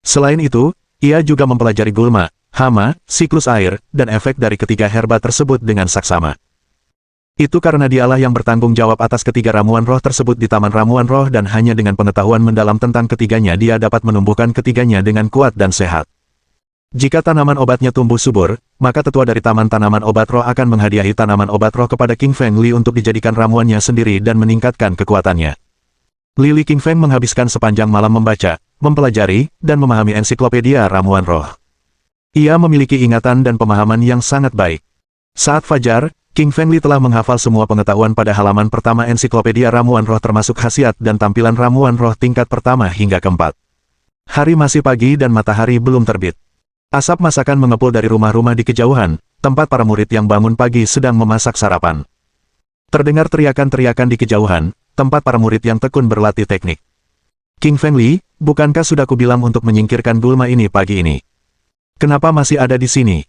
Selain itu, ia juga mempelajari gulma, hama, siklus air, dan efek dari ketiga herba tersebut dengan saksama. Itu karena dialah yang bertanggung jawab atas ketiga ramuan roh tersebut di Taman Ramuan Roh dan hanya dengan pengetahuan mendalam tentang ketiganya dia dapat menumbuhkan ketiganya dengan kuat dan sehat. Jika tanaman obatnya tumbuh subur, maka tetua dari Taman Tanaman Obat Roh akan menghadiahi tanaman obat roh kepada King Feng Li untuk dijadikan ramuannya sendiri dan meningkatkan kekuatannya. Li King Feng menghabiskan sepanjang malam membaca, mempelajari, dan memahami Ensiklopedia Ramuan Roh. Ia memiliki ingatan dan pemahaman yang sangat baik. Saat fajar, King Feng Li telah menghafal semua pengetahuan pada halaman pertama Ensiklopedia Ramuan Roh termasuk khasiat dan tampilan ramuan roh tingkat pertama hingga keempat. Hari masih pagi dan matahari belum terbit. Asap masakan mengepul dari rumah-rumah di kejauhan, tempat para murid yang bangun pagi sedang memasak sarapan. Terdengar teriakan-teriakan di kejauhan, tempat para murid yang tekun berlatih teknik. King Feng Li, bukankah sudah kubilang untuk menyingkirkan gulma ini pagi ini? Kenapa masih ada di sini?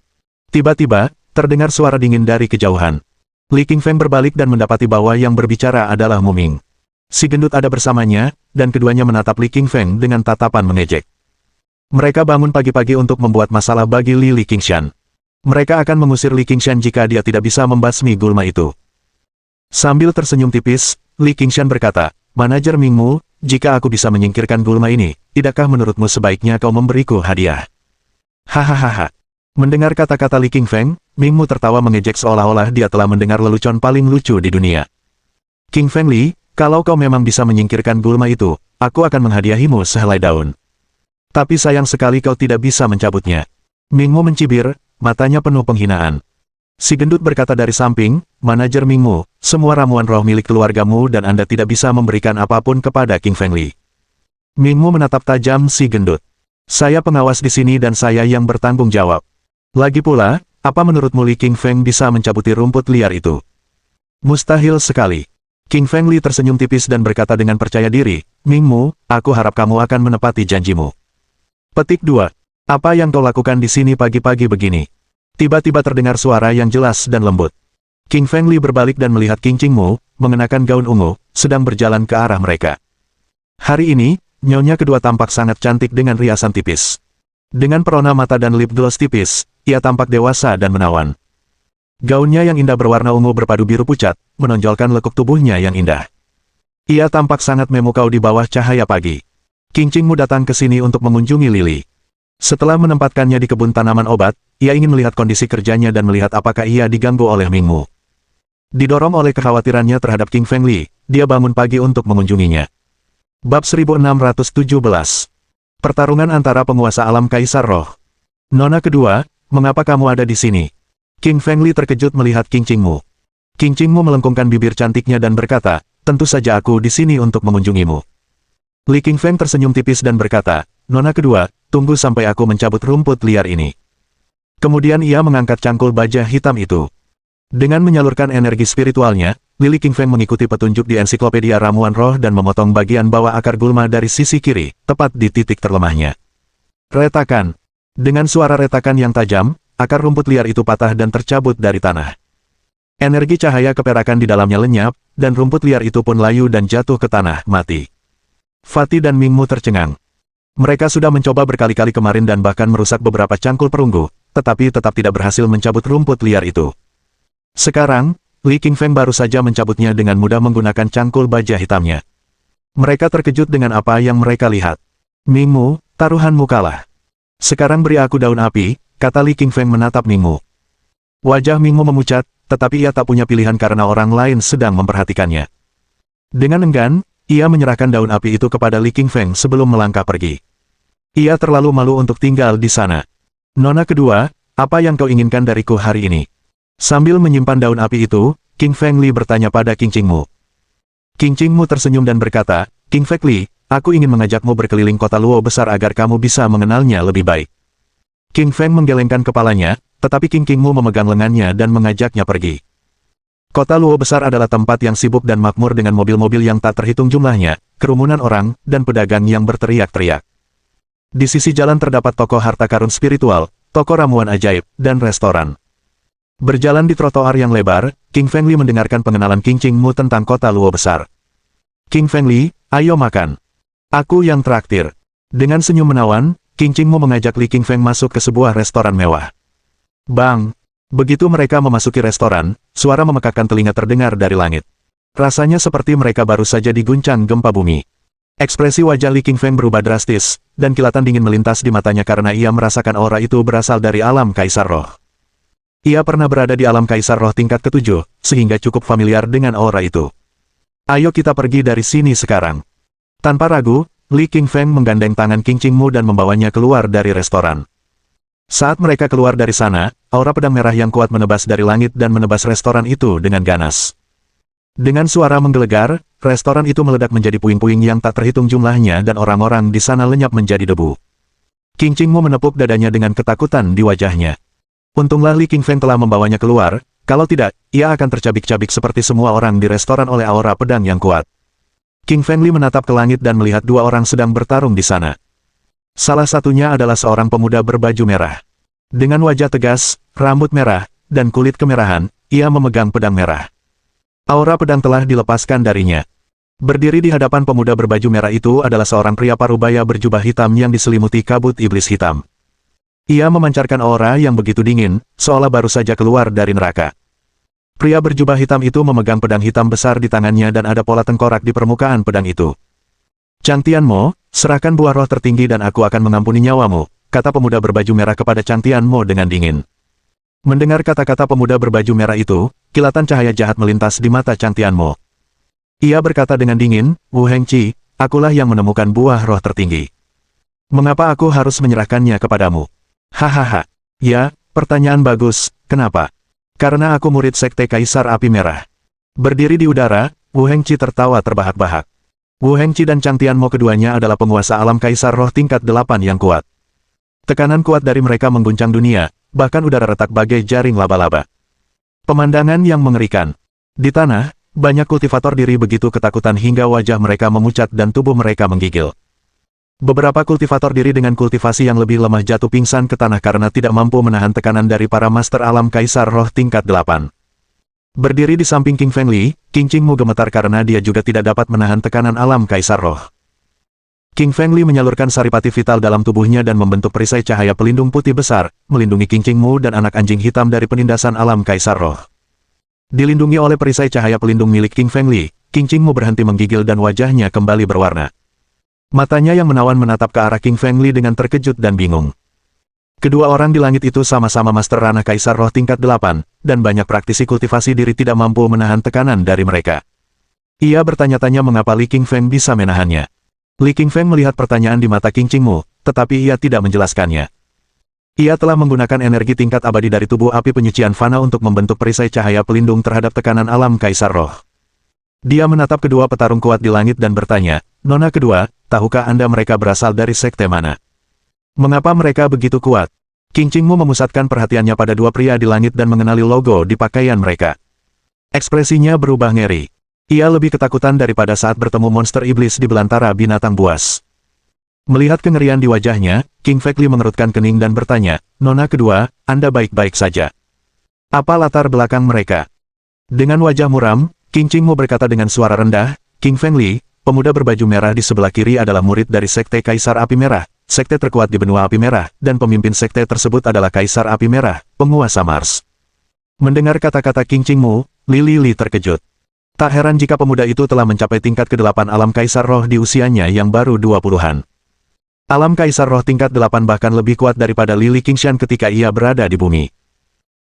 Tiba-tiba, terdengar suara dingin dari kejauhan. Li King Feng berbalik dan mendapati bahwa yang berbicara adalah Muming. Si gendut ada bersamanya, dan keduanya menatap Li King Feng dengan tatapan mengejek. Mereka bangun pagi-pagi untuk membuat masalah bagi Li Qingshan. Mereka akan mengusir Li Qingshan jika dia tidak bisa membasmi gulma itu. Sambil tersenyum tipis, Li Qingshan berkata, Manajer Ming Mu, jika aku bisa menyingkirkan gulma ini, tidakkah menurutmu sebaiknya kau memberiku hadiah? Hahaha. Mendengar kata-kata Li King Feng, Ming Mu tertawa mengejek seolah-olah dia telah mendengar lelucon paling lucu di dunia. King Feng Li, kalau kau memang bisa menyingkirkan gulma itu, aku akan menghadiahimu sehelai daun. Tapi sayang sekali kau tidak bisa mencabutnya. Mingmu mencibir, matanya penuh penghinaan. Si gendut berkata dari samping, "Manajer Mingmu, semua ramuan roh milik keluargamu dan Anda tidak bisa memberikan apapun kepada King Fengli." Mingmu menatap tajam si gendut. "Saya pengawas di sini dan saya yang bertanggung jawab. Lagi pula, apa menurutmu Li King Feng bisa mencabuti rumput liar itu?" "Mustahil sekali." King Fengli tersenyum tipis dan berkata dengan percaya diri, "Mingmu, aku harap kamu akan menepati janjimu." Petik 2. Apa yang kau lakukan di sini pagi-pagi begini? Tiba-tiba terdengar suara yang jelas dan lembut. King Fengli berbalik dan melihat King Qingmu, mengenakan gaun ungu, sedang berjalan ke arah mereka. Hari ini, nyonya kedua tampak sangat cantik dengan riasan tipis. Dengan perona mata dan lip gloss tipis, ia tampak dewasa dan menawan. Gaunnya yang indah berwarna ungu berpadu biru pucat, menonjolkan lekuk tubuhnya yang indah. Ia tampak sangat memukau di bawah cahaya pagi. King Qingmu datang ke sini untuk mengunjungi Lily. Setelah menempatkannya di kebun tanaman obat, ia ingin melihat kondisi kerjanya dan melihat apakah ia diganggu oleh Mingmu. Didorong oleh kekhawatirannya terhadap King Fengli, dia bangun pagi untuk mengunjunginya. Bab 1617. Pertarungan antara penguasa alam Kaisar Roh. "Nona kedua, mengapa kamu ada di sini?" King Fengli terkejut melihat King Qingmu. King Qingmu melengkungkan bibir cantiknya dan berkata, "Tentu saja aku di sini untuk mengunjungimu." Li King Feng tersenyum tipis dan berkata, "Nona kedua, tunggu sampai aku mencabut rumput liar ini." Kemudian ia mengangkat cangkul baja hitam itu. Dengan menyalurkan energi spiritualnya, Li King Feng mengikuti petunjuk di ensiklopedia ramuan roh dan memotong bagian bawah akar gulma dari sisi kiri, tepat di titik terlemahnya. Retakan. Dengan suara retakan yang tajam, akar rumput liar itu patah dan tercabut dari tanah. Energi cahaya keperakan di dalamnya lenyap, dan rumput liar itu pun layu dan jatuh ke tanah, mati. Fatih dan Mingmu tercengang. Mereka sudah mencoba berkali-kali kemarin dan bahkan merusak beberapa cangkul perunggu, tetapi tetap tidak berhasil mencabut rumput liar itu. Sekarang, Li King Feng baru saja mencabutnya dengan mudah menggunakan cangkul baja hitamnya. Mereka terkejut dengan apa yang mereka lihat. "Mingmu, taruhanmu kalah. Sekarang beri aku daun api," kata Li King Feng menatap Mingmu. Wajah Mingmu memucat, tetapi ia tak punya pilihan karena orang lain sedang memperhatikannya. Dengan enggan, ia menyerahkan daun api itu kepada Li King Feng sebelum melangkah pergi. Ia terlalu malu untuk tinggal di sana. "Nona kedua, apa yang kau inginkan dariku hari ini?" Sambil menyimpan daun api itu, King Feng Li bertanya pada King Qingmu. King Qingmu tersenyum dan berkata, "King Feng Li, aku ingin mengajakmu berkeliling kota Luo besar agar kamu bisa mengenalnya lebih baik." King Feng menggelengkan kepalanya, tetapi King Qingmu memegang lengannya dan mengajaknya pergi. Kota Luo besar adalah tempat yang sibuk dan makmur dengan mobil-mobil yang tak terhitung jumlahnya, kerumunan orang, dan pedagang yang berteriak-teriak. Di sisi jalan terdapat toko harta karun spiritual, toko ramuan ajaib, dan restoran. Berjalan di trotoar yang lebar, King Feng Li mendengarkan pengenalan King Qingmu tentang kota Luo besar. "King Feng Li, ayo makan. Aku yang traktir." Dengan senyum menawan, King Qingmu mengajak Li King Feng masuk ke sebuah restoran mewah. Bang! Begitu mereka memasuki restoran, suara memekakkan telinga terdengar dari langit. Rasanya seperti mereka baru saja diguncang gempa bumi. Ekspresi wajah Li King Feng berubah drastis, dan kilatan dingin melintas di matanya karena ia merasakan aura itu berasal dari alam Kaisar Roh. Ia pernah berada di alam Kaisar Roh tingkat ke-7, sehingga cukup familiar dengan aura itu. "Ayo kita pergi dari sini sekarang." Tanpa ragu, Li King Feng menggandeng tangan King Qingmu dan membawanya keluar dari restoran. Saat mereka keluar dari sana, aura pedang merah yang kuat menebas dari langit dan menebas restoran itu dengan ganas. Dengan suara menggelegar, restoran itu meledak menjadi puing-puing yang tak terhitung jumlahnya dan orang-orang di sana lenyap menjadi debu. King Qingmu menepuk dadanya dengan ketakutan di wajahnya. Untunglah Li King Feng telah membawanya keluar, kalau tidak, ia akan tercabik-cabik seperti semua orang di restoran oleh aura pedang yang kuat. King Feng Li menatap ke langit dan melihat dua orang sedang bertarung di sana. Salah satunya adalah seorang pemuda berbaju merah. Dengan wajah tegas, rambut merah, dan kulit kemerahan, ia memegang pedang merah. Aura pedang telah dilepaskan darinya. Berdiri di hadapan pemuda berbaju merah itu adalah seorang pria parubaya berjubah hitam yang diselimuti kabut iblis hitam. Ia memancarkan aura yang begitu dingin, seolah baru saja keluar dari neraka. Pria berjubah hitam itu memegang pedang hitam besar di tangannya dan ada pola tengkorak di permukaan pedang itu. "Chang Tianmo, serahkan buah roh tertinggi dan aku akan mengampuni nyawamu," kata pemuda berbaju merah kepada Chang Tianmo dengan dingin. Mendengar kata-kata pemuda berbaju merah itu, kilatan cahaya jahat melintas di mata Chang Tianmo. Ia berkata dengan dingin, "Wu Hengqi, akulah yang menemukan buah roh tertinggi." Mengapa aku harus menyerahkannya kepadamu? Hahaha. Ya, pertanyaan bagus, kenapa? Karena aku murid Sekte Kaisar Api Merah. Berdiri di udara, Wu Hengqi tertawa terbahak-bahak. Wu Hengqi dan Chang Tianmo keduanya adalah penguasa alam Kaisar Roh tingkat 8 yang kuat. Tekanan kuat dari mereka mengguncang dunia, bahkan udara retak bagai jaring laba-laba. Pemandangan yang mengerikan. Di tanah, banyak kultivator diri begitu ketakutan hingga wajah mereka memucat dan tubuh mereka menggigil. Beberapa kultivator diri dengan kultivasi yang lebih lemah jatuh pingsan ke tanah karena tidak mampu menahan tekanan dari para master alam Kaisar Roh tingkat 8. Berdiri di samping King Fengli, Qing Qingmu gemetar karena dia juga tidak dapat menahan tekanan alam Kaisar Roh. King Fengli menyalurkan saripati vital dalam tubuhnya dan membentuk perisai cahaya pelindung putih besar, melindungi Qing Qingmu dan anak anjing hitam dari penindasan alam Kaisar Roh. Dilindungi oleh perisai cahaya pelindung milik King Fengli, Qing Qingmu berhenti menggigil dan wajahnya kembali berwarna. Matanya yang menawan menatap ke arah King Fengli dengan terkejut dan bingung. Kedua orang di langit itu sama-sama master ranah Kaisar Roh tingkat 8, dan banyak praktisi kultivasi diri tidak mampu menahan tekanan dari mereka. Ia bertanya-tanya mengapa Li Qingfeng bisa menahannya. Li Qingfeng melihat pertanyaan di mata Qing Qingmu, tetapi ia tidak menjelaskannya. Ia telah menggunakan energi tingkat abadi dari tubuh api penyucian fana untuk membentuk perisai cahaya pelindung terhadap tekanan alam Kaisar Roh. Dia menatap kedua petarung kuat di langit dan bertanya, "Nona kedua, tahukah Anda mereka berasal dari sekte mana? Mengapa mereka begitu kuat?" Qing Qingmu memusatkan perhatiannya pada dua pria di langit dan mengenali logo di pakaian mereka. Ekspresinya berubah ngeri. Ia lebih ketakutan daripada saat bertemu monster iblis di belantara binatang buas. Melihat kengerian di wajahnya, King Fengli mengerutkan kening dan bertanya, "Nona kedua, Anda baik-baik saja. Apa latar belakang mereka?" Dengan wajah muram, Qing Qingmu berkata dengan suara rendah, "King Fengli, pemuda berbaju merah di sebelah kiri adalah murid dari Sekte Kaisar Api Merah, sekte terkuat di benua Api Merah, dan pemimpin sekte tersebut adalah Kaisar Api Merah, penguasa Mars." Mendengar kata-kata Qing Qingmu, Li terkejut. Tak heran jika pemuda itu telah mencapai tingkat ke-8 alam Kaisar Roh di usianya yang baru 20-an. Alam Kaisar Roh tingkat 8 bahkan lebih kuat daripada Li Qingshan ketika ia berada di bumi.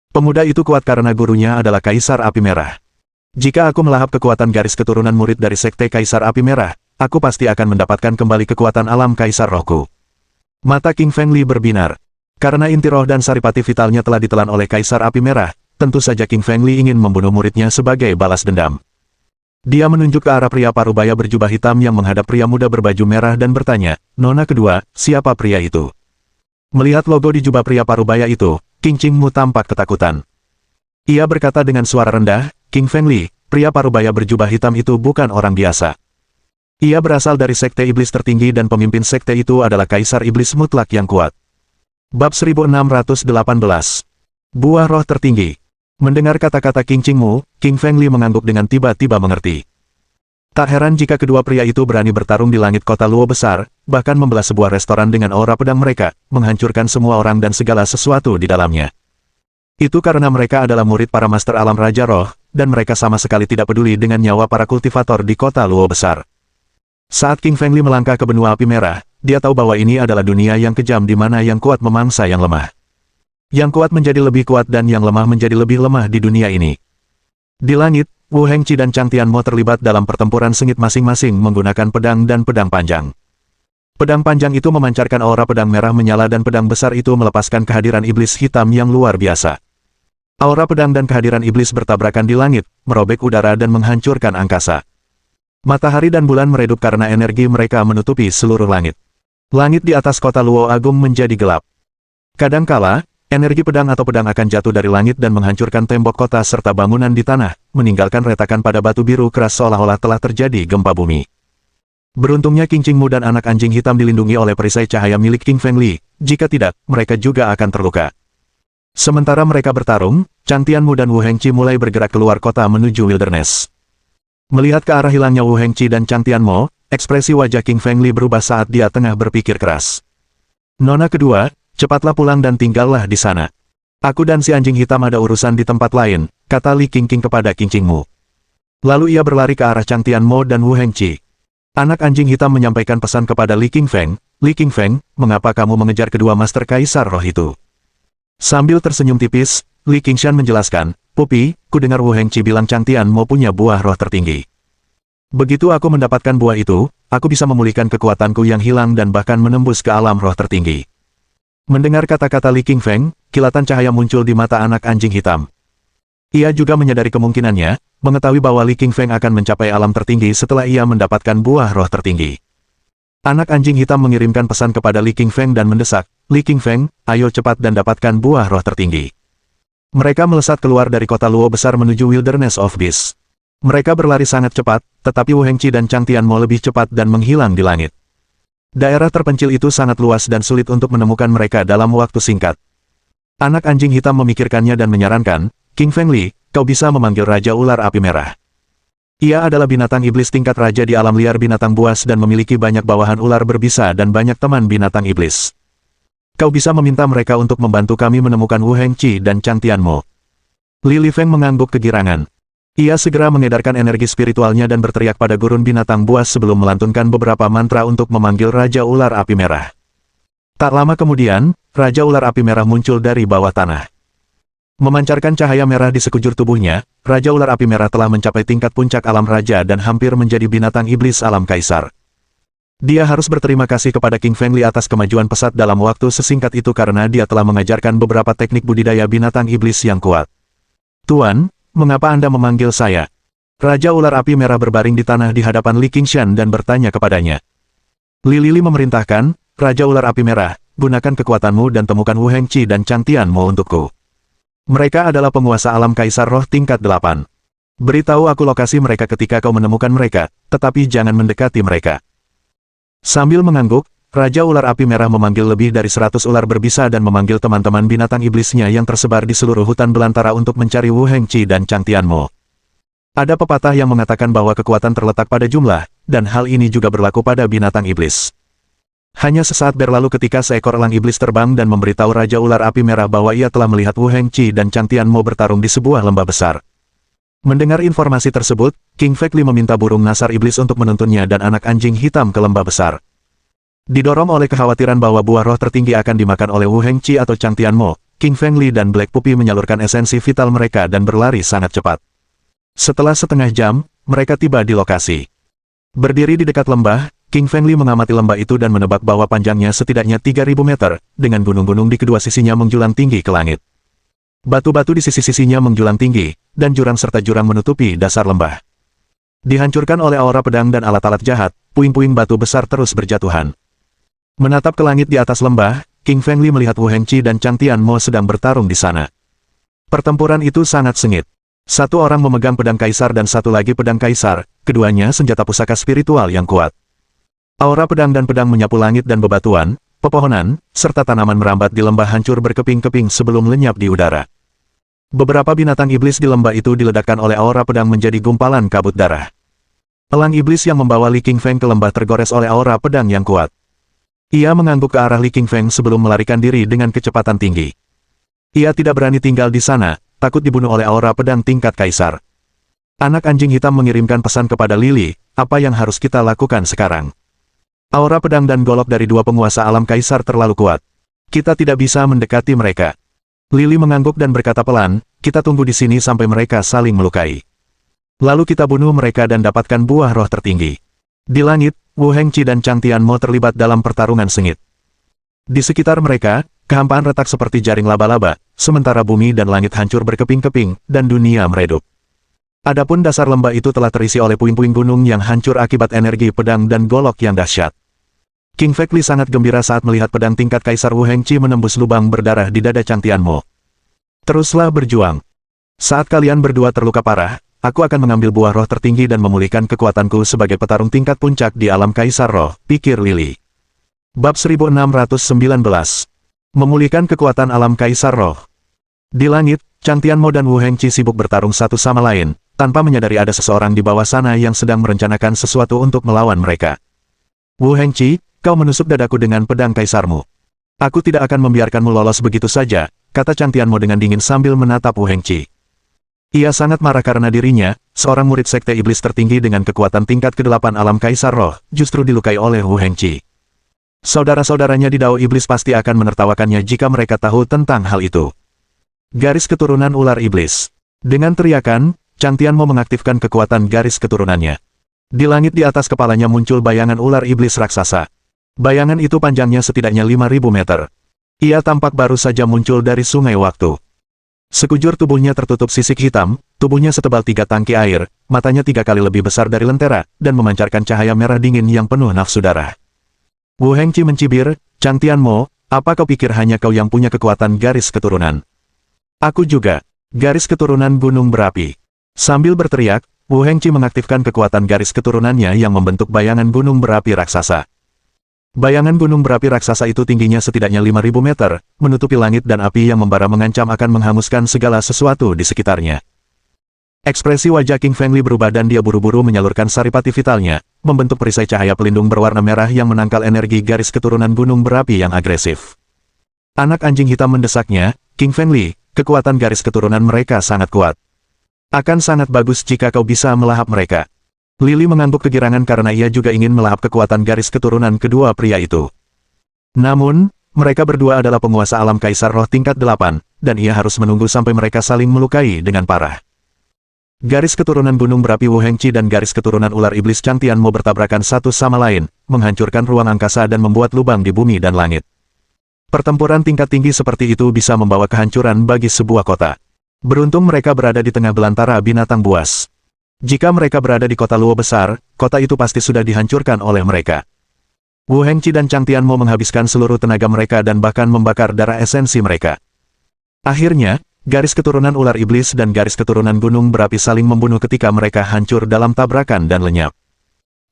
Pemuda itu kuat karena gurunya adalah Kaisar Api Merah. Jika aku melahap kekuatan garis keturunan murid dari Sekte Kaisar Api Merah, aku pasti akan mendapatkan kembali kekuatan alam Kaisar Rohku. Mata King Fengli berbinar. Karena inti roh dan saripati vitalnya telah ditelan oleh Kaisar Api Merah, tentu saja King Fengli ingin membunuh muridnya sebagai balas dendam. Dia menunjuk ke arah pria parubaya berjubah hitam yang menghadap pria muda berbaju merah dan bertanya, "Nona kedua, siapa pria itu?" Melihat logo di jubah pria parubaya itu, Qing Qingmu tampak ketakutan. Ia berkata dengan suara rendah, "King Fengli, pria parubaya berjubah hitam itu bukan orang biasa. Ia berasal dari sekte iblis tertinggi dan pemimpin sekte itu adalah Kaisar Iblis Mutlak yang kuat." Bab 1618. Buah Roh Tertinggi. Mendengar kata-kata Qing Qingmu, King Fengli mengangguk dengan tiba-tiba mengerti. Tak heran jika kedua pria itu berani bertarung di langit kota Luo besar, bahkan membelah sebuah restoran dengan aura pedang mereka, menghancurkan semua orang dan segala sesuatu di dalamnya. Itu karena mereka adalah murid para master alam Raja Roh, dan mereka sama sekali tidak peduli dengan nyawa para kultivator di kota Luo besar. Saat King Fengli melangkah ke benua Api Merah, dia tahu bahwa ini adalah dunia yang kejam di mana yang kuat memangsa yang lemah. Yang kuat menjadi lebih kuat dan yang lemah menjadi lebih lemah di dunia ini. Di langit, Wu Hengqi dan Chang Tianmo terlibat dalam pertempuran sengit masing-masing menggunakan pedang dan pedang panjang. Pedang panjang itu memancarkan aura pedang merah menyala dan pedang besar itu melepaskan kehadiran iblis hitam yang luar biasa. Aura pedang dan kehadiran iblis bertabrakan di langit, merobek udara dan menghancurkan angkasa. Matahari dan bulan meredup karena energi mereka menutupi seluruh langit. Langit di atas kota Luo Agung menjadi gelap. Kadangkala, energi pedang atau pedang akan jatuh dari langit dan menghancurkan tembok kota serta bangunan di tanah, meninggalkan retakan pada batu biru keras seolah-olah telah terjadi gempa bumi. Beruntungnya Qing Qingmu dan anak anjing hitam dilindungi oleh perisai cahaya milik King Fengli, jika tidak, mereka juga akan terluka. Sementara mereka bertarung, Chang Tianmo dan Wu Hengqi mulai bergerak keluar kota menuju wilderness. Melihat ke arah hilangnya Wu Hengqi dan Chang Tianmo, ekspresi wajah King Fengli berubah saat dia tengah berpikir keras. "Nona kedua, cepatlah pulang dan tinggallah di sana. Aku dan si anjing hitam ada urusan di tempat lain," kata Li Qingqing kepada Qing Qingmu. Lalu ia berlari ke arah Chang Tianmo dan Wu Hengqi. Anak anjing hitam menyampaikan pesan kepada Li Qingfeng, "Li Qingfeng, mengapa kamu mengejar kedua master Kaisar Roh itu?" Sambil tersenyum tipis, Li Qingshan menjelaskan, "Pupi, ku dengar Wu Hengqi bilang Chang Tianmo punya buah roh tertinggi. Begitu aku mendapatkan buah itu, aku bisa memulihkan kekuatanku yang hilang dan bahkan menembus ke alam roh tertinggi. Mendengar kata-kata Li Qingfeng, kilatan cahaya muncul di mata anak anjing hitam. Ia juga menyadari kemungkinannya, mengetahui bahwa Li Qingfeng akan mencapai alam tertinggi setelah ia mendapatkan buah roh tertinggi. Anak anjing hitam mengirimkan pesan kepada Li Qingfeng dan mendesak, Li Qingfeng, ayo cepat dan dapatkan buah roh tertinggi. Mereka melesat keluar dari kota Luo besar menuju Wilderness of Beasts. Mereka berlari sangat cepat, tetapi Wu Hengqi dan Chang Tianmo lebih cepat dan menghilang di langit. Daerah terpencil itu sangat luas dan sulit untuk menemukan mereka dalam waktu singkat. Anak anjing hitam memikirkannya dan menyarankan, Qingfeng Li, kau bisa memanggil Raja Ular Api Merah. Ia adalah binatang iblis tingkat raja di alam liar binatang buas dan memiliki banyak bawahan ular berbisa dan banyak teman binatang iblis. Kau bisa meminta mereka untuk membantu kami menemukan Wu Hengqi dan Chang Tianmo. Li Lifeng mengangguk kegirangan. Ia segera mengedarkan energi spiritualnya dan berteriak pada gurun binatang buas sebelum melantunkan beberapa mantra untuk memanggil Raja Ular Api Merah. Tak lama kemudian, Raja Ular Api Merah muncul dari bawah tanah. Memancarkan cahaya merah di sekujur tubuhnya, Raja Ular Api Merah telah mencapai tingkat puncak alam raja dan hampir menjadi binatang iblis alam kaisar. Dia harus berterima kasih kepada Qingfeng Li atas kemajuan pesat dalam waktu sesingkat itu karena dia telah mengajarkan beberapa teknik budidaya binatang iblis yang kuat. Tuan, mengapa Anda memanggil saya? Raja Ular Api Merah berbaring di tanah di hadapan Li Qingshan dan bertanya kepadanya. Li Lili memerintahkan, Raja Ular Api Merah, gunakan kekuatanmu dan temukan Wu Hengqi dan Chang Tianmo untukku. Mereka adalah penguasa alam kaisar roh tingkat 8. Beritahu aku lokasi mereka ketika kau menemukan mereka, tetapi jangan mendekati mereka. Sambil mengangguk, Raja Ular Api Merah memanggil lebih dari 100 ular berbisa dan memanggil teman-teman binatang iblisnya yang tersebar di seluruh hutan belantara untuk mencari Wu Hengqi dan Chang Tianmo. Ada pepatah yang mengatakan bahwa kekuatan terletak pada jumlah, dan hal ini juga berlaku pada binatang iblis. Hanya sesaat berlalu ketika seekor elang iblis terbang dan memberitahu Raja Ular Api Merah bahwa ia telah melihat Wu Hengqi dan Chang Tianmo bertarung di sebuah lembah besar. Mendengar informasi tersebut, Qingfeng Li meminta burung nasar iblis untuk menuntunnya dan anak anjing hitam ke lembah besar. Didorong oleh kekhawatiran bahwa buah roh tertinggi akan dimakan oleh Wu Hengqi atau Chang Tianmo, Qingfeng Li dan Black Puppy menyalurkan esensi vital mereka dan berlari sangat cepat. Setelah setengah jam, mereka tiba di lokasi. Berdiri di dekat lembah, Qingfeng Li mengamati lembah itu dan menebak bahwa panjangnya setidaknya 3.000 meter, dengan gunung-gunung di kedua sisinya menjulang tinggi ke langit. Batu-batu di sisi-sisinya menjulang tinggi, dan jurang serta jurang menutupi dasar lembah. Dihancurkan oleh aura pedang dan alat-alat jahat, puing-puing batu besar terus berjatuhan. Menatap ke langit di atas lembah, Qingfeng Li melihat Wu Hengqi dan Chang Tianmo sedang bertarung di sana. Pertempuran itu sangat sengit. Satu orang memegang pedang kaisar dan satu lagi pedang kaisar, keduanya senjata pusaka spiritual yang kuat. Aura pedang dan pedang menyapu langit dan bebatuan, pepohonan, serta tanaman merambat di lembah hancur berkeping-keping sebelum lenyap di udara. Beberapa binatang iblis di lembah itu diledakkan oleh aura pedang menjadi gumpalan kabut darah. Elang iblis yang membawa Li Qingfeng ke lembah tergores oleh aura pedang yang kuat. Ia mengangguk ke arah Li Qingfeng sebelum melarikan diri dengan kecepatan tinggi. Ia tidak berani tinggal di sana, takut dibunuh oleh aura pedang tingkat kaisar. Anak anjing hitam mengirimkan pesan kepada Lili, apa yang harus kita lakukan sekarang? Aura pedang dan golok dari dua penguasa alam kaisar terlalu kuat. Kita tidak bisa mendekati mereka. Lili mengangguk dan berkata pelan, kita tunggu di sini sampai mereka saling melukai. Lalu kita bunuh mereka dan dapatkan buah roh tertinggi. Di langit, Wu Hengqi dan Chang Tianmo terlibat dalam pertarungan sengit. Di sekitar mereka, kehampaan retak seperti jaring laba-laba, sementara bumi dan langit hancur berkeping-keping, dan dunia meredup. Adapun dasar lembah itu telah terisi oleh puing-puing gunung yang hancur akibat energi pedang dan golok yang dahsyat. Qingfeng Li sangat gembira saat melihat pedang tingkat Kaisar Wu Hengqi menembus lubang berdarah di dada Chang Tianmo. Teruslah berjuang. Saat kalian berdua terluka parah, aku akan mengambil buah roh tertinggi dan memulihkan kekuatanku sebagai petarung tingkat puncak di alam Kaisar Roh, pikir Lili. Bab 1619. Memulihkan kekuatan alam Kaisar Roh. Di langit, Chang Tianmo dan Wu Hengqi sibuk bertarung satu sama lain, tanpa menyadari ada seseorang di bawah sana yang sedang merencanakan sesuatu untuk melawan mereka. Wu Hengqi, kau menusuk dadaku dengan pedang kaisarmu. Aku tidak akan membiarkanmu lolos begitu saja, kata Chang Tianmo dengan dingin sambil menatap Wu Hengqi. Ia sangat marah karena dirinya, seorang murid sekte iblis tertinggi dengan kekuatan tingkat ke-8 alam Kaisar Roh, justru dilukai oleh Wu Hengqi. Saudara-saudaranya di Dao Iblis pasti akan menertawakannya jika mereka tahu tentang hal itu. Garis keturunan ular iblis. Dengan teriakan, Chang Tianmo mengaktifkan kekuatan garis keturunannya. Di langit di atas kepalanya muncul bayangan ular iblis raksasa. Bayangan itu panjangnya setidaknya 5.000 meter. Ia tampak baru saja muncul dari sungai waktu. Sekujur tubuhnya tertutup sisik hitam, tubuhnya setebal 3 tangki air, matanya 3 kali lebih besar dari lentera, dan memancarkan cahaya merah dingin yang penuh nafsu darah. Wu Hengqi mencibir, "Chang Tianmo, apa kau pikir hanya kau yang punya kekuatan garis keturunan? Aku juga. Garis keturunan gunung berapi." Sambil berteriak, Wu Hengqi mengaktifkan kekuatan garis keturunannya yang membentuk bayangan gunung berapi raksasa. Bayangan gunung berapi raksasa itu tingginya setidaknya 5.000 meter, menutupi langit dan api yang membara mengancam akan menghanguskan segala sesuatu di sekitarnya. Ekspresi wajah King Fengli berubah dan dia buru-buru menyalurkan saripati vitalnya, membentuk perisai cahaya pelindung berwarna merah yang menangkal energi garis keturunan gunung berapi yang agresif. Anak anjing hitam mendesaknya, "King Fengli, kekuatan garis keturunan mereka sangat kuat. Akan sangat bagus jika kau bisa melahap mereka." Lili mengangguk kegirangan karena ia juga ingin melahap kekuatan garis keturunan kedua pria itu. Namun, mereka berdua adalah penguasa alam kaisar roh tingkat 8, dan ia harus menunggu sampai mereka saling melukai dengan parah. Garis keturunan gunung berapi Wu Hengqi dan garis keturunan ular iblis Chang Tianmo bertabrakan satu sama lain, menghancurkan ruang angkasa dan membuat lubang di bumi dan langit. Pertempuran tingkat tinggi seperti itu bisa membawa kehancuran bagi sebuah kota. Beruntung mereka berada di tengah belantara binatang buas. Jika mereka berada di kota Luo besar, kota itu pasti sudah dihancurkan oleh mereka. Wu Hengqi dan Chang Tianmo menghabiskan seluruh tenaga mereka dan bahkan membakar darah esensi mereka. Akhirnya, garis keturunan ular iblis dan garis keturunan gunung berapi saling membunuh ketika mereka hancur dalam tabrakan dan lenyap.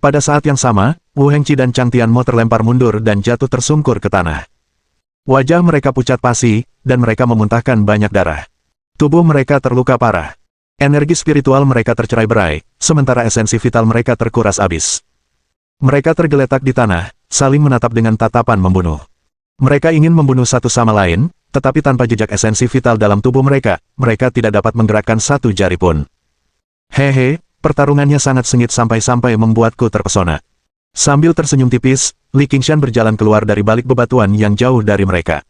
Pada saat yang sama, Wu Hengqi dan Chang Tianmo terlempar mundur dan jatuh tersungkur ke tanah. Wajah mereka pucat pasi, dan mereka memuntahkan banyak darah. Tubuh mereka terluka parah. Energi spiritual mereka tercerai-berai, sementara esensi vital mereka terkuras habis. Mereka tergeletak di tanah, saling menatap dengan tatapan membunuh. Mereka ingin membunuh satu sama lain, tetapi tanpa jejak esensi vital dalam tubuh mereka, mereka tidak dapat menggerakkan satu jari pun. Hehe, pertarungannya sangat sengit sampai-sampai membuatku terpesona. Sambil tersenyum tipis, Li Qingshan berjalan keluar dari balik bebatuan yang jauh dari mereka.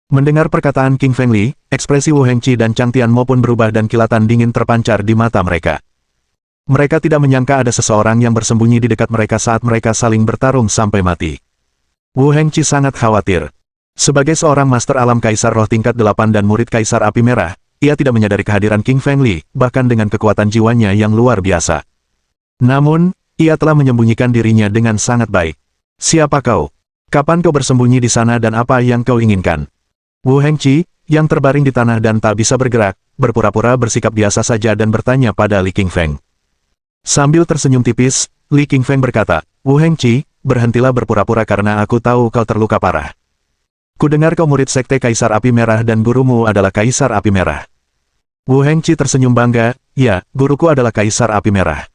Mendengar perkataan King Fengli, ekspresi Wu Hengqi dan Chang Tianmo pun berubah dan kilatan dingin terpancar di mata mereka. Mereka tidak menyangka ada seseorang yang bersembunyi di dekat mereka saat mereka saling bertarung sampai mati. Wu Hengqi sangat khawatir. Sebagai seorang master alam kaisar roh tingkat 8 dan murid kaisar api merah, ia tidak menyadari kehadiran King Fengli, bahkan dengan kekuatan jiwanya yang luar biasa. Namun, ia telah menyembunyikan dirinya dengan sangat baik. "Siapa kau? Kapan kau bersembunyi di sana dan apa yang kau inginkan?" Wu Hengqi, yang terbaring di tanah dan tak bisa bergerak, berpura-pura bersikap biasa saja dan bertanya pada Li Qingfeng. Sambil tersenyum tipis, Li Qingfeng berkata, "Wu Hengqi, berhentilah berpura-pura karena aku tahu kau terluka parah. Kudengar kau murid sekte Kaisar Api Merah dan gurumu adalah Kaisar Api Merah." Wu Hengqi tersenyum bangga, "Ya, guruku adalah Kaisar Api Merah.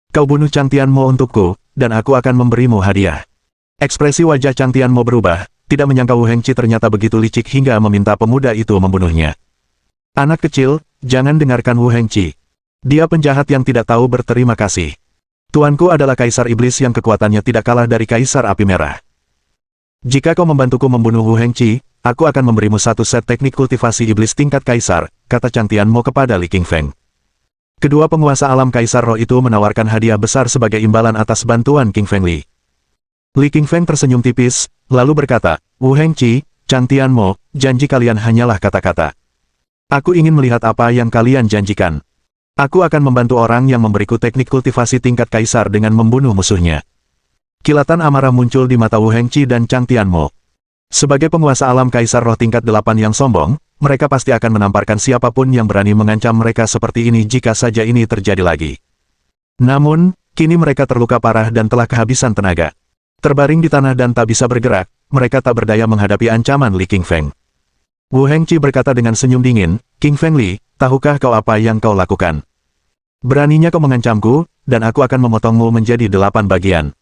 Kau bunuh Chang Tianmo untukku, dan aku akan memberimu hadiah." Ekspresi wajah Chang Tianmo berubah. Tidak menyangka Wu Hengqi ternyata begitu licik hingga meminta pemuda itu membunuhnya. "Anak kecil, jangan dengarkan Wu Hengqi. Dia penjahat yang tidak tahu berterima kasih. Tuanku adalah Kaisar Iblis yang kekuatannya tidak kalah dari Kaisar Api Merah. Jika kau membantuku membunuh Wu Hengqi, aku akan memberimu satu set teknik kultivasi iblis tingkat Kaisar," kata Chang Tianmo kepada Li Qingfeng. Kedua penguasa alam Kaisar Roh itu menawarkan hadiah besar sebagai imbalan atas bantuan King Fengli. Li Qingfeng tersenyum tipis, lalu berkata, "Wu Hengqi, Chang Tianmo, janji kalian hanyalah kata-kata. Aku ingin melihat apa yang kalian janjikan. Aku akan membantu orang yang memberiku teknik kultivasi tingkat kaisar dengan membunuh musuhnya." Kilatan amarah muncul di mata Wu Hengqi dan Chang Tianmo. Sebagai penguasa alam kaisar roh tingkat 8 yang sombong, mereka pasti akan menamparkan siapapun yang berani mengancam mereka seperti ini jika saja ini terjadi lagi. Namun, kini mereka terluka parah dan telah kehabisan tenaga. Terbaring di tanah dan tak bisa bergerak, mereka tak berdaya menghadapi ancaman Li Qingfeng. Wu Hengqi berkata dengan senyum dingin, "King Fengli, tahukah kau apa yang kau lakukan? Beraninya kau mengancamku, dan aku akan memotongmu menjadi 8 bagian."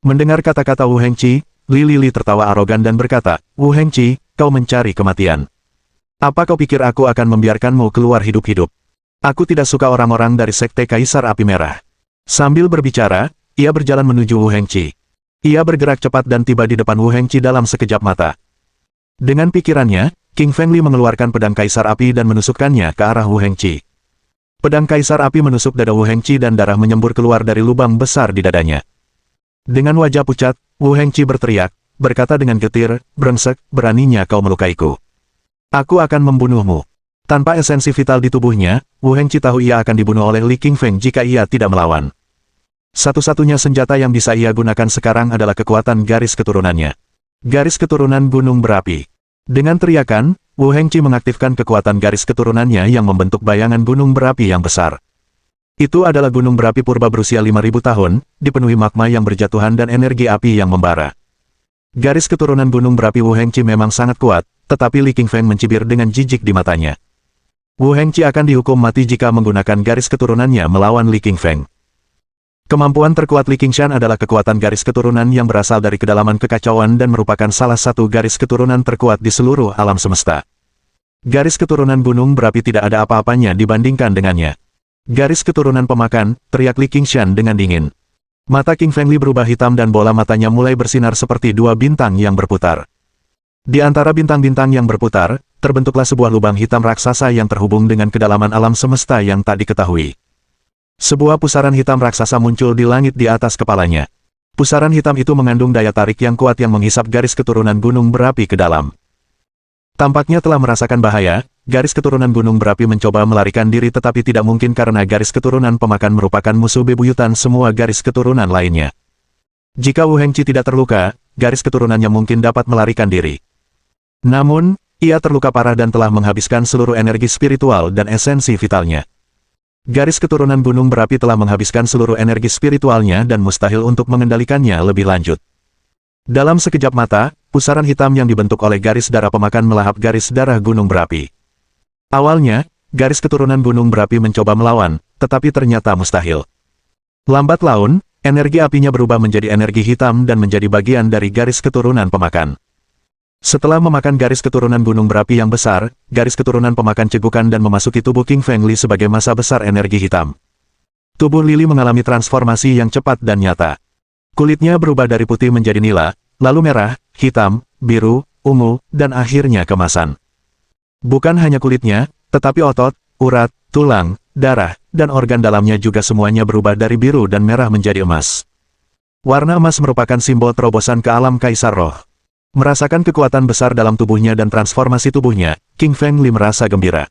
Mendengar kata-kata Wu Hengqi, Li tertawa arogan dan berkata, "Wu Hengqi, kau mencari kematian. Apa kau pikir aku akan membiarkanmu keluar hidup-hidup? Aku tidak suka orang-orang dari sekte Kaisar Api Merah." Sambil berbicara, ia berjalan menuju Wu Hengqi. Ia bergerak cepat dan tiba di depan Wu Hengqi dalam sekejap mata. Dengan pikirannya, King Fengli mengeluarkan pedang Kaisar Api dan menusukkannya ke arah Wu Hengqi. Pedang Kaisar Api menusuk dada Wu Hengqi dan darah menyembur keluar dari lubang besar di dadanya. Dengan wajah pucat, Wu Hengqi berteriak, berkata dengan getir, "Brengsek, beraninya kau melukaiku. Aku akan membunuhmu." Tanpa esensi vital di tubuhnya, Wu Hengqi tahu ia akan dibunuh oleh Li Qingfeng jika ia tidak melawan. Satu-satunya senjata yang bisa ia gunakan sekarang adalah kekuatan garis keturunannya. Garis keturunan gunung berapi. Dengan teriakan, Wu Hengqi mengaktifkan kekuatan garis keturunannya yang membentuk bayangan gunung berapi yang besar. Itu adalah gunung berapi purba berusia 5.000 tahun, dipenuhi magma yang berjatuhan dan energi api yang membara. Garis keturunan gunung berapi Wu Hengqi memang sangat kuat, tetapi Li Qingfeng mencibir dengan jijik di matanya. Wu Hengqi akan dihukum mati jika menggunakan garis keturunannya melawan Li Qingfeng. Kemampuan terkuat Li Qingshan adalah kekuatan garis keturunan yang berasal dari kedalaman kekacauan dan merupakan salah satu garis keturunan terkuat di seluruh alam semesta. Garis keturunan gunung berapi tidak ada apa-apanya dibandingkan dengannya. Garis keturunan pemakan, teriak Li Qingshan dengan dingin. Mata King Feng Li berubah hitam dan bola matanya mulai bersinar seperti dua bintang yang berputar. Di antara bintang-bintang yang berputar, terbentuklah sebuah lubang hitam raksasa yang terhubung dengan kedalaman alam semesta yang tak diketahui. Sebuah pusaran hitam raksasa muncul di langit di atas kepalanya. Pusaran hitam itu mengandung daya tarik yang kuat yang menghisap garis keturunan gunung berapi ke dalam. Tampaknya telah merasakan bahaya, garis keturunan gunung berapi mencoba melarikan diri tetapi tidak mungkin karena garis keturunan pemakan merupakan musuh bebuyutan semua garis keturunan lainnya. Jika Wu Hengqi tidak terluka, garis keturunannya mungkin dapat melarikan diri. Namun, ia terluka parah dan telah menghabiskan seluruh energi spiritual dan esensi vitalnya. Garis keturunan gunung berapi telah menghabiskan seluruh energi spiritualnya dan mustahil untuk mengendalikannya lebih lanjut. Dalam sekejap mata, pusaran hitam yang dibentuk oleh garis darah pemakan melahap garis darah gunung berapi. Awalnya, garis keturunan gunung berapi mencoba melawan, tetapi ternyata mustahil. Lambat laun, energi apinya berubah menjadi energi hitam dan menjadi bagian dari garis keturunan pemakan. Setelah memakan garis keturunan gunung berapi yang besar, garis keturunan pemakan cegukan dan memasuki tubuh King Feng Li sebagai massa besar energi hitam. Tubuh Lili mengalami transformasi yang cepat dan nyata. Kulitnya berubah dari putih menjadi nila, lalu merah, hitam, biru, ungu, dan akhirnya kemasan. Bukan hanya kulitnya, tetapi otot, urat, tulang, darah, dan organ dalamnya juga semuanya berubah dari biru dan merah menjadi emas. Warna emas merupakan simbol terobosan ke alam Kaisar Roh. Merasakan kekuatan besar dalam tubuhnya dan transformasi tubuhnya, King Feng Li merasa gembira.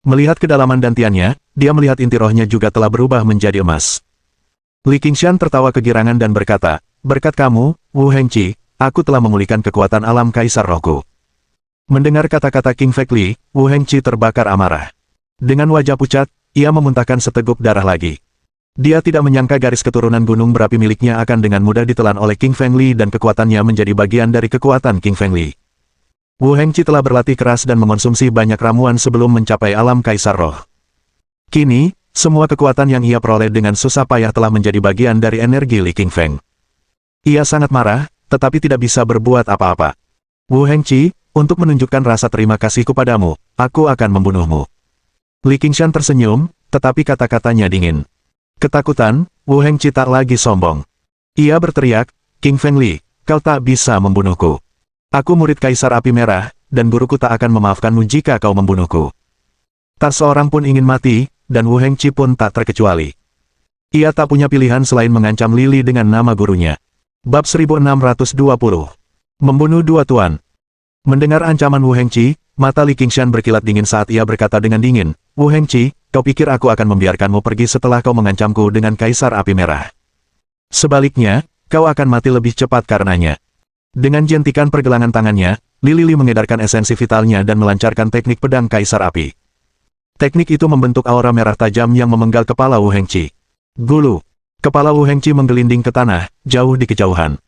Melihat kedalaman dantiannya, dia melihat inti rohnya juga telah berubah menjadi emas. Li Qingshan tertawa kegirangan dan berkata, "Berkat kamu, Wu Hengqi, aku telah memulihkan kekuatan alam Kaisar Rohku." Mendengar kata-kata King Feng Li, Wu Hengqi terbakar amarah. Dengan wajah pucat, ia memuntahkan seteguk darah lagi. Dia tidak menyangka garis keturunan gunung berapi miliknya akan dengan mudah ditelan oleh King Feng Li dan kekuatannya menjadi bagian dari kekuatan King Feng Li. Wu Hengqi telah berlatih keras dan mengonsumsi banyak ramuan sebelum mencapai alam Kaisar Roh. Kini, semua kekuatan yang ia peroleh dengan susah payah telah menjadi bagian dari energi Li King Feng. Ia sangat marah, tetapi tidak bisa berbuat apa-apa. "Wu Hengqi, untuk menunjukkan rasa terima kasihku padamu, aku akan membunuhmu." Li Qingshan tersenyum, tetapi kata-katanya dingin. Ketakutan, Wu Hengqi tak lagi sombong. Ia berteriak, "King Feng Li, kau tak bisa membunuhku. Aku murid Kaisar Api Merah, dan guruku tak akan memaafkanmu jika kau membunuhku." Tak seorang pun ingin mati, dan Wu Hengqi pun tak terkecuali. Ia tak punya pilihan selain mengancam Lili dengan nama gurunya. Bab 1620. Membunuh dua tuan. Mendengar ancaman Wu Hengqi, mata Li Qingshan berkilat dingin saat ia berkata dengan dingin, "Wu Hengqi, kau pikir aku akan membiarkanmu pergi setelah kau mengancamku dengan Kaisar Api Merah? Sebaliknya, kau akan mati lebih cepat karenanya." Dengan jentikan pergelangan tangannya, Li Lili mengedarkan esensi vitalnya dan melancarkan teknik pedang Kaisar Api. Teknik itu membentuk aura merah tajam yang memenggal kepala Wu Hengqi. Gulu. Kepala Wu Hengqi menggelinding ke tanah, jauh di kejauhan.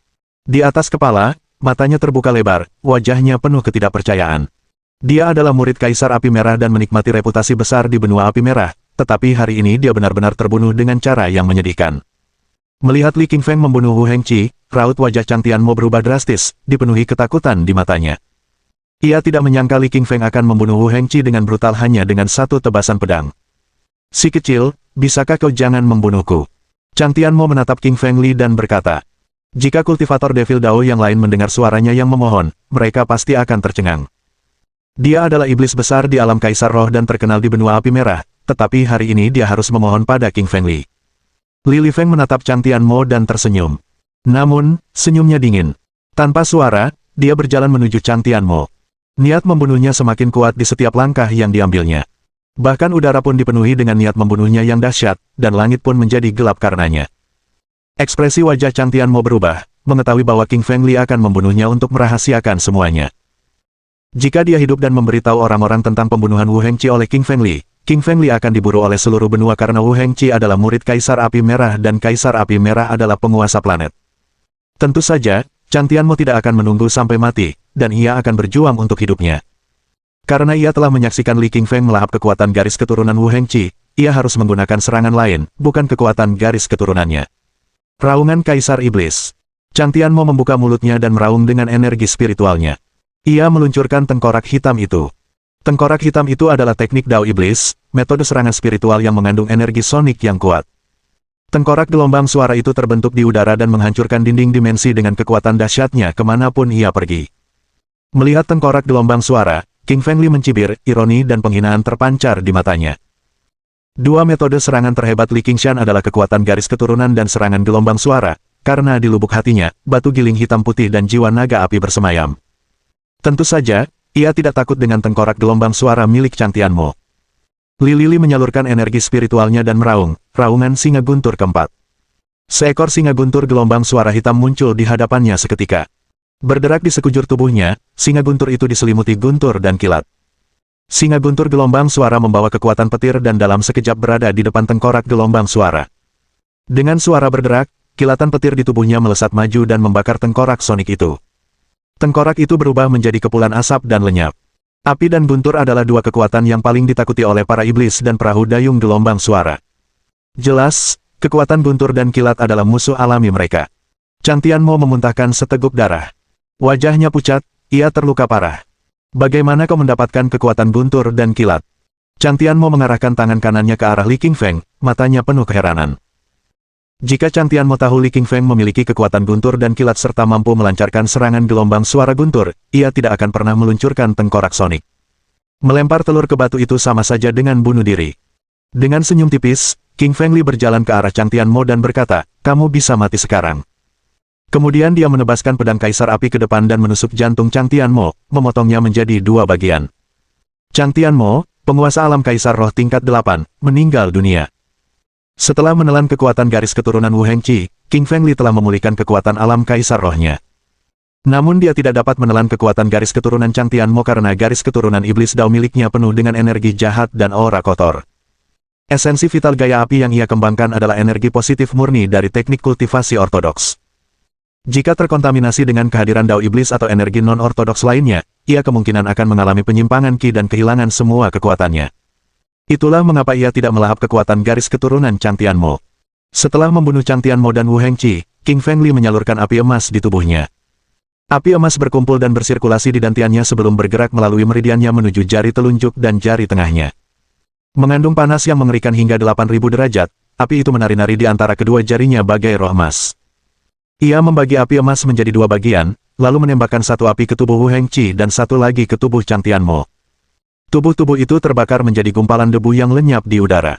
Di atas kepala, matanya terbuka lebar, wajahnya penuh ketidakpercayaan. Dia adalah murid Kaisar Api Merah dan menikmati reputasi besar di benua Api Merah, tetapi hari ini dia benar-benar terbunuh dengan cara yang menyedihkan. Melihat Li Qingfeng membunuh Wu Hengqi, raut wajah Chang Tianmo berubah drastis, dipenuhi ketakutan di matanya. Ia tidak menyangka Li Qingfeng akan membunuh Wu Hengqi dengan brutal hanya dengan satu tebasan pedang. "Si kecil, bisakah kau jangan membunuhku?" Chang Tianmo menatap King Feng Li dan berkata. Jika kultivator Devil Dao yang lain mendengar suaranya yang memohon, mereka pasti akan tercengang. Dia adalah iblis besar di alam Kaisar Roh dan terkenal di benua Api Merah, tetapi hari ini dia harus memohon pada King Fengli. Li Lifeng menatap Chang Tianmo dan tersenyum. Namun, senyumnya dingin. Tanpa suara, dia berjalan menuju Chang Tianmo. Niat membunuhnya semakin kuat di setiap langkah yang diambilnya. Bahkan udara pun dipenuhi dengan niat membunuhnya yang dahsyat, dan langit pun menjadi gelap karenanya. Ekspresi wajah Chang Tianmo berubah, mengetahui bahwa King Fengli akan membunuhnya untuk merahasiakan semuanya. Jika dia hidup dan memberitahu orang-orang tentang pembunuhan Wu Hengqi oleh King Fengli akan diburu oleh seluruh benua karena Wu Hengqi adalah murid Kaisar Api Merah dan Kaisar Api Merah adalah penguasa planet. Tentu saja, Chang Tianmo tidak akan menunggu sampai mati, dan ia akan berjuang untuk hidupnya. Karena ia telah menyaksikan Li Qingfeng melahap kekuatan garis keturunan Wu Hengqi, ia harus menggunakan serangan lain, bukan kekuatan garis keturunannya. Raungan Kaisar Iblis. Chang Tianmo membuka mulutnya dan meraung dengan energi spiritualnya. Ia meluncurkan tengkorak hitam itu. Tengkorak hitam itu adalah teknik Dao Iblis, metode serangan spiritual yang mengandung energi sonik yang kuat. Tengkorak gelombang suara itu terbentuk di udara dan menghancurkan dinding dimensi dengan kekuatan dahsyatnya kemanapun ia pergi. Melihat tengkorak gelombang suara, King Fengli mencibir, ironi dan penghinaan terpancar di matanya. Dua metode serangan terhebat Li Qingshan adalah kekuatan garis keturunan dan serangan gelombang suara, karena di lubuk hatinya, batu giling hitam putih dan jiwa naga api bersemayam. Tentu saja, ia tidak takut dengan tengkorak gelombang suara milik Chang Tianmo. Li Lili menyalurkan energi spiritualnya dan meraung, raungan singa guntur keempat. Seekor singa guntur gelombang suara hitam muncul di hadapannya seketika. Berderak di sekujur tubuhnya, singa guntur itu diselimuti guntur dan kilat. Singa guntur gelombang suara membawa kekuatan petir dan dalam sekejap berada di depan tengkorak gelombang suara. Dengan suara berderak, kilatan petir di tubuhnya melesat maju dan membakar tengkorak sonik itu. Tengkorak itu berubah menjadi kepulan asap dan lenyap. Api dan guntur adalah dua kekuatan yang paling ditakuti oleh para iblis dan perahu dayung gelombang suara. Jelas, kekuatan guntur dan kilat adalah musuh alami mereka. Chang Tianmo memuntahkan seteguk darah. Wajahnya pucat, ia terluka parah. Bagaimana kau mendapatkan kekuatan guntur dan kilat? Chang Tianmo mengarahkan tangan kanannya ke arah Li Qingfeng, matanya penuh keheranan. Jika Chang Tianmo tahu Li Qingfeng memiliki kekuatan guntur dan kilat serta mampu melancarkan serangan gelombang suara guntur, ia tidak akan pernah meluncurkan tengkorak sonik. Melempar telur ke batu itu sama saja dengan bunuh diri. Dengan senyum tipis, King Fengli berjalan ke arah Chang Tianmo dan berkata, "Kamu bisa mati sekarang." Kemudian dia menebaskan pedang Kaisar Api ke depan dan menusuk jantung Chang Tianmo, memotongnya menjadi dua bagian. Chang Tianmo, penguasa alam Kaisar Roh tingkat 8, meninggal dunia. Setelah menelan kekuatan garis keturunan Wu Hengqi, King Fengli telah memulihkan kekuatan alam Kaisar Rohnya. Namun dia tidak dapat menelan kekuatan garis keturunan Chang Tianmo karena garis keturunan iblis Dao miliknya penuh dengan energi jahat dan aura kotor. Esensi vital gaya api yang ia kembangkan adalah energi positif murni dari teknik kultivasi ortodoks. Jika terkontaminasi dengan kehadiran Dao iblis atau energi non-ortodoks lainnya, ia kemungkinan akan mengalami penyimpangan Qi dan kehilangan semua kekuatannya. Itulah mengapa ia tidak melahap kekuatan garis keturunan Chang Tianmo. Setelah membunuh Chang Tianmo dan Wu Hengqi, King Fengli menyalurkan api emas di tubuhnya. Api emas berkumpul dan bersirkulasi di dantiannya sebelum bergerak melalui meridiannya menuju jari telunjuk dan jari tengahnya. Mengandung panas yang mengerikan hingga 8.000 derajat, api itu menari-nari di antara kedua jarinya bagai roh emas. Ia membagi api emas menjadi dua bagian, lalu menembakkan satu api ke tubuh Wu Hengqi dan satu lagi ke tubuh Chang Tianmo. Tubuh-tubuh itu terbakar menjadi gumpalan debu yang lenyap di udara.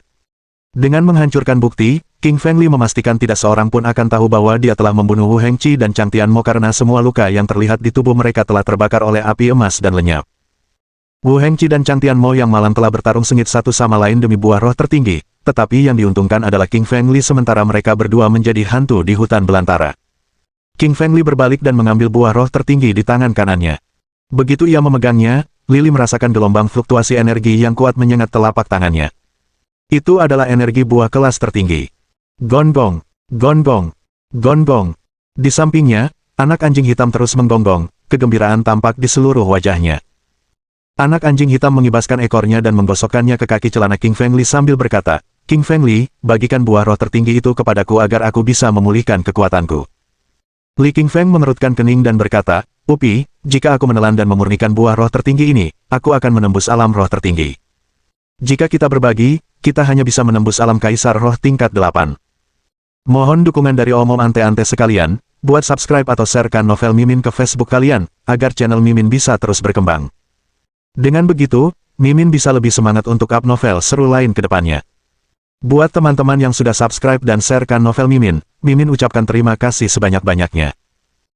Dengan menghancurkan bukti, King Fengli memastikan tidak seorang pun akan tahu bahwa dia telah membunuh Wu Hengqi dan Chang Tianmo karena semua luka yang terlihat di tubuh mereka telah terbakar oleh api emas dan lenyap. Wu Hengqi dan Chang Tianmo yang malam telah bertarung sengit satu sama lain demi buah roh tertinggi, tetapi yang diuntungkan adalah King Fengli sementara mereka berdua menjadi hantu di hutan belantara. King Fengli berbalik dan mengambil buah roh tertinggi di tangan kanannya. Begitu ia memegangnya, Lili merasakan gelombang fluktuasi energi yang kuat menyengat telapak tangannya. Itu adalah energi buah kelas tertinggi. Gonggong, gonggong, gonggong. Di sampingnya, anak anjing hitam terus menggonggong, kegembiraan tampak di seluruh wajahnya. Anak anjing hitam mengibaskan ekornya dan menggosokkannya ke kaki celana King Fengli sambil berkata, "King Fengli, bagikan buah roh tertinggi itu kepadaku agar aku bisa memulihkan kekuatanku." Li Qingfeng mengerutkan kening dan berkata, "Upi, jika aku menelan dan memurnikan buah roh tertinggi ini, aku akan menembus alam roh tertinggi. Jika kita berbagi, kita hanya bisa menembus alam Kaisar Roh tingkat 8. Mohon dukungan dari omom ante-ante sekalian, buat subscribe atau sharekan novel Mimin ke Facebook kalian, agar channel Mimin bisa terus berkembang. Dengan begitu, Mimin bisa lebih semangat untuk up novel seru lain ke depannya. Buat teman-teman yang sudah subscribe dan sharekan novel Mimin, Mimin ucapkan terima kasih sebanyak-banyaknya.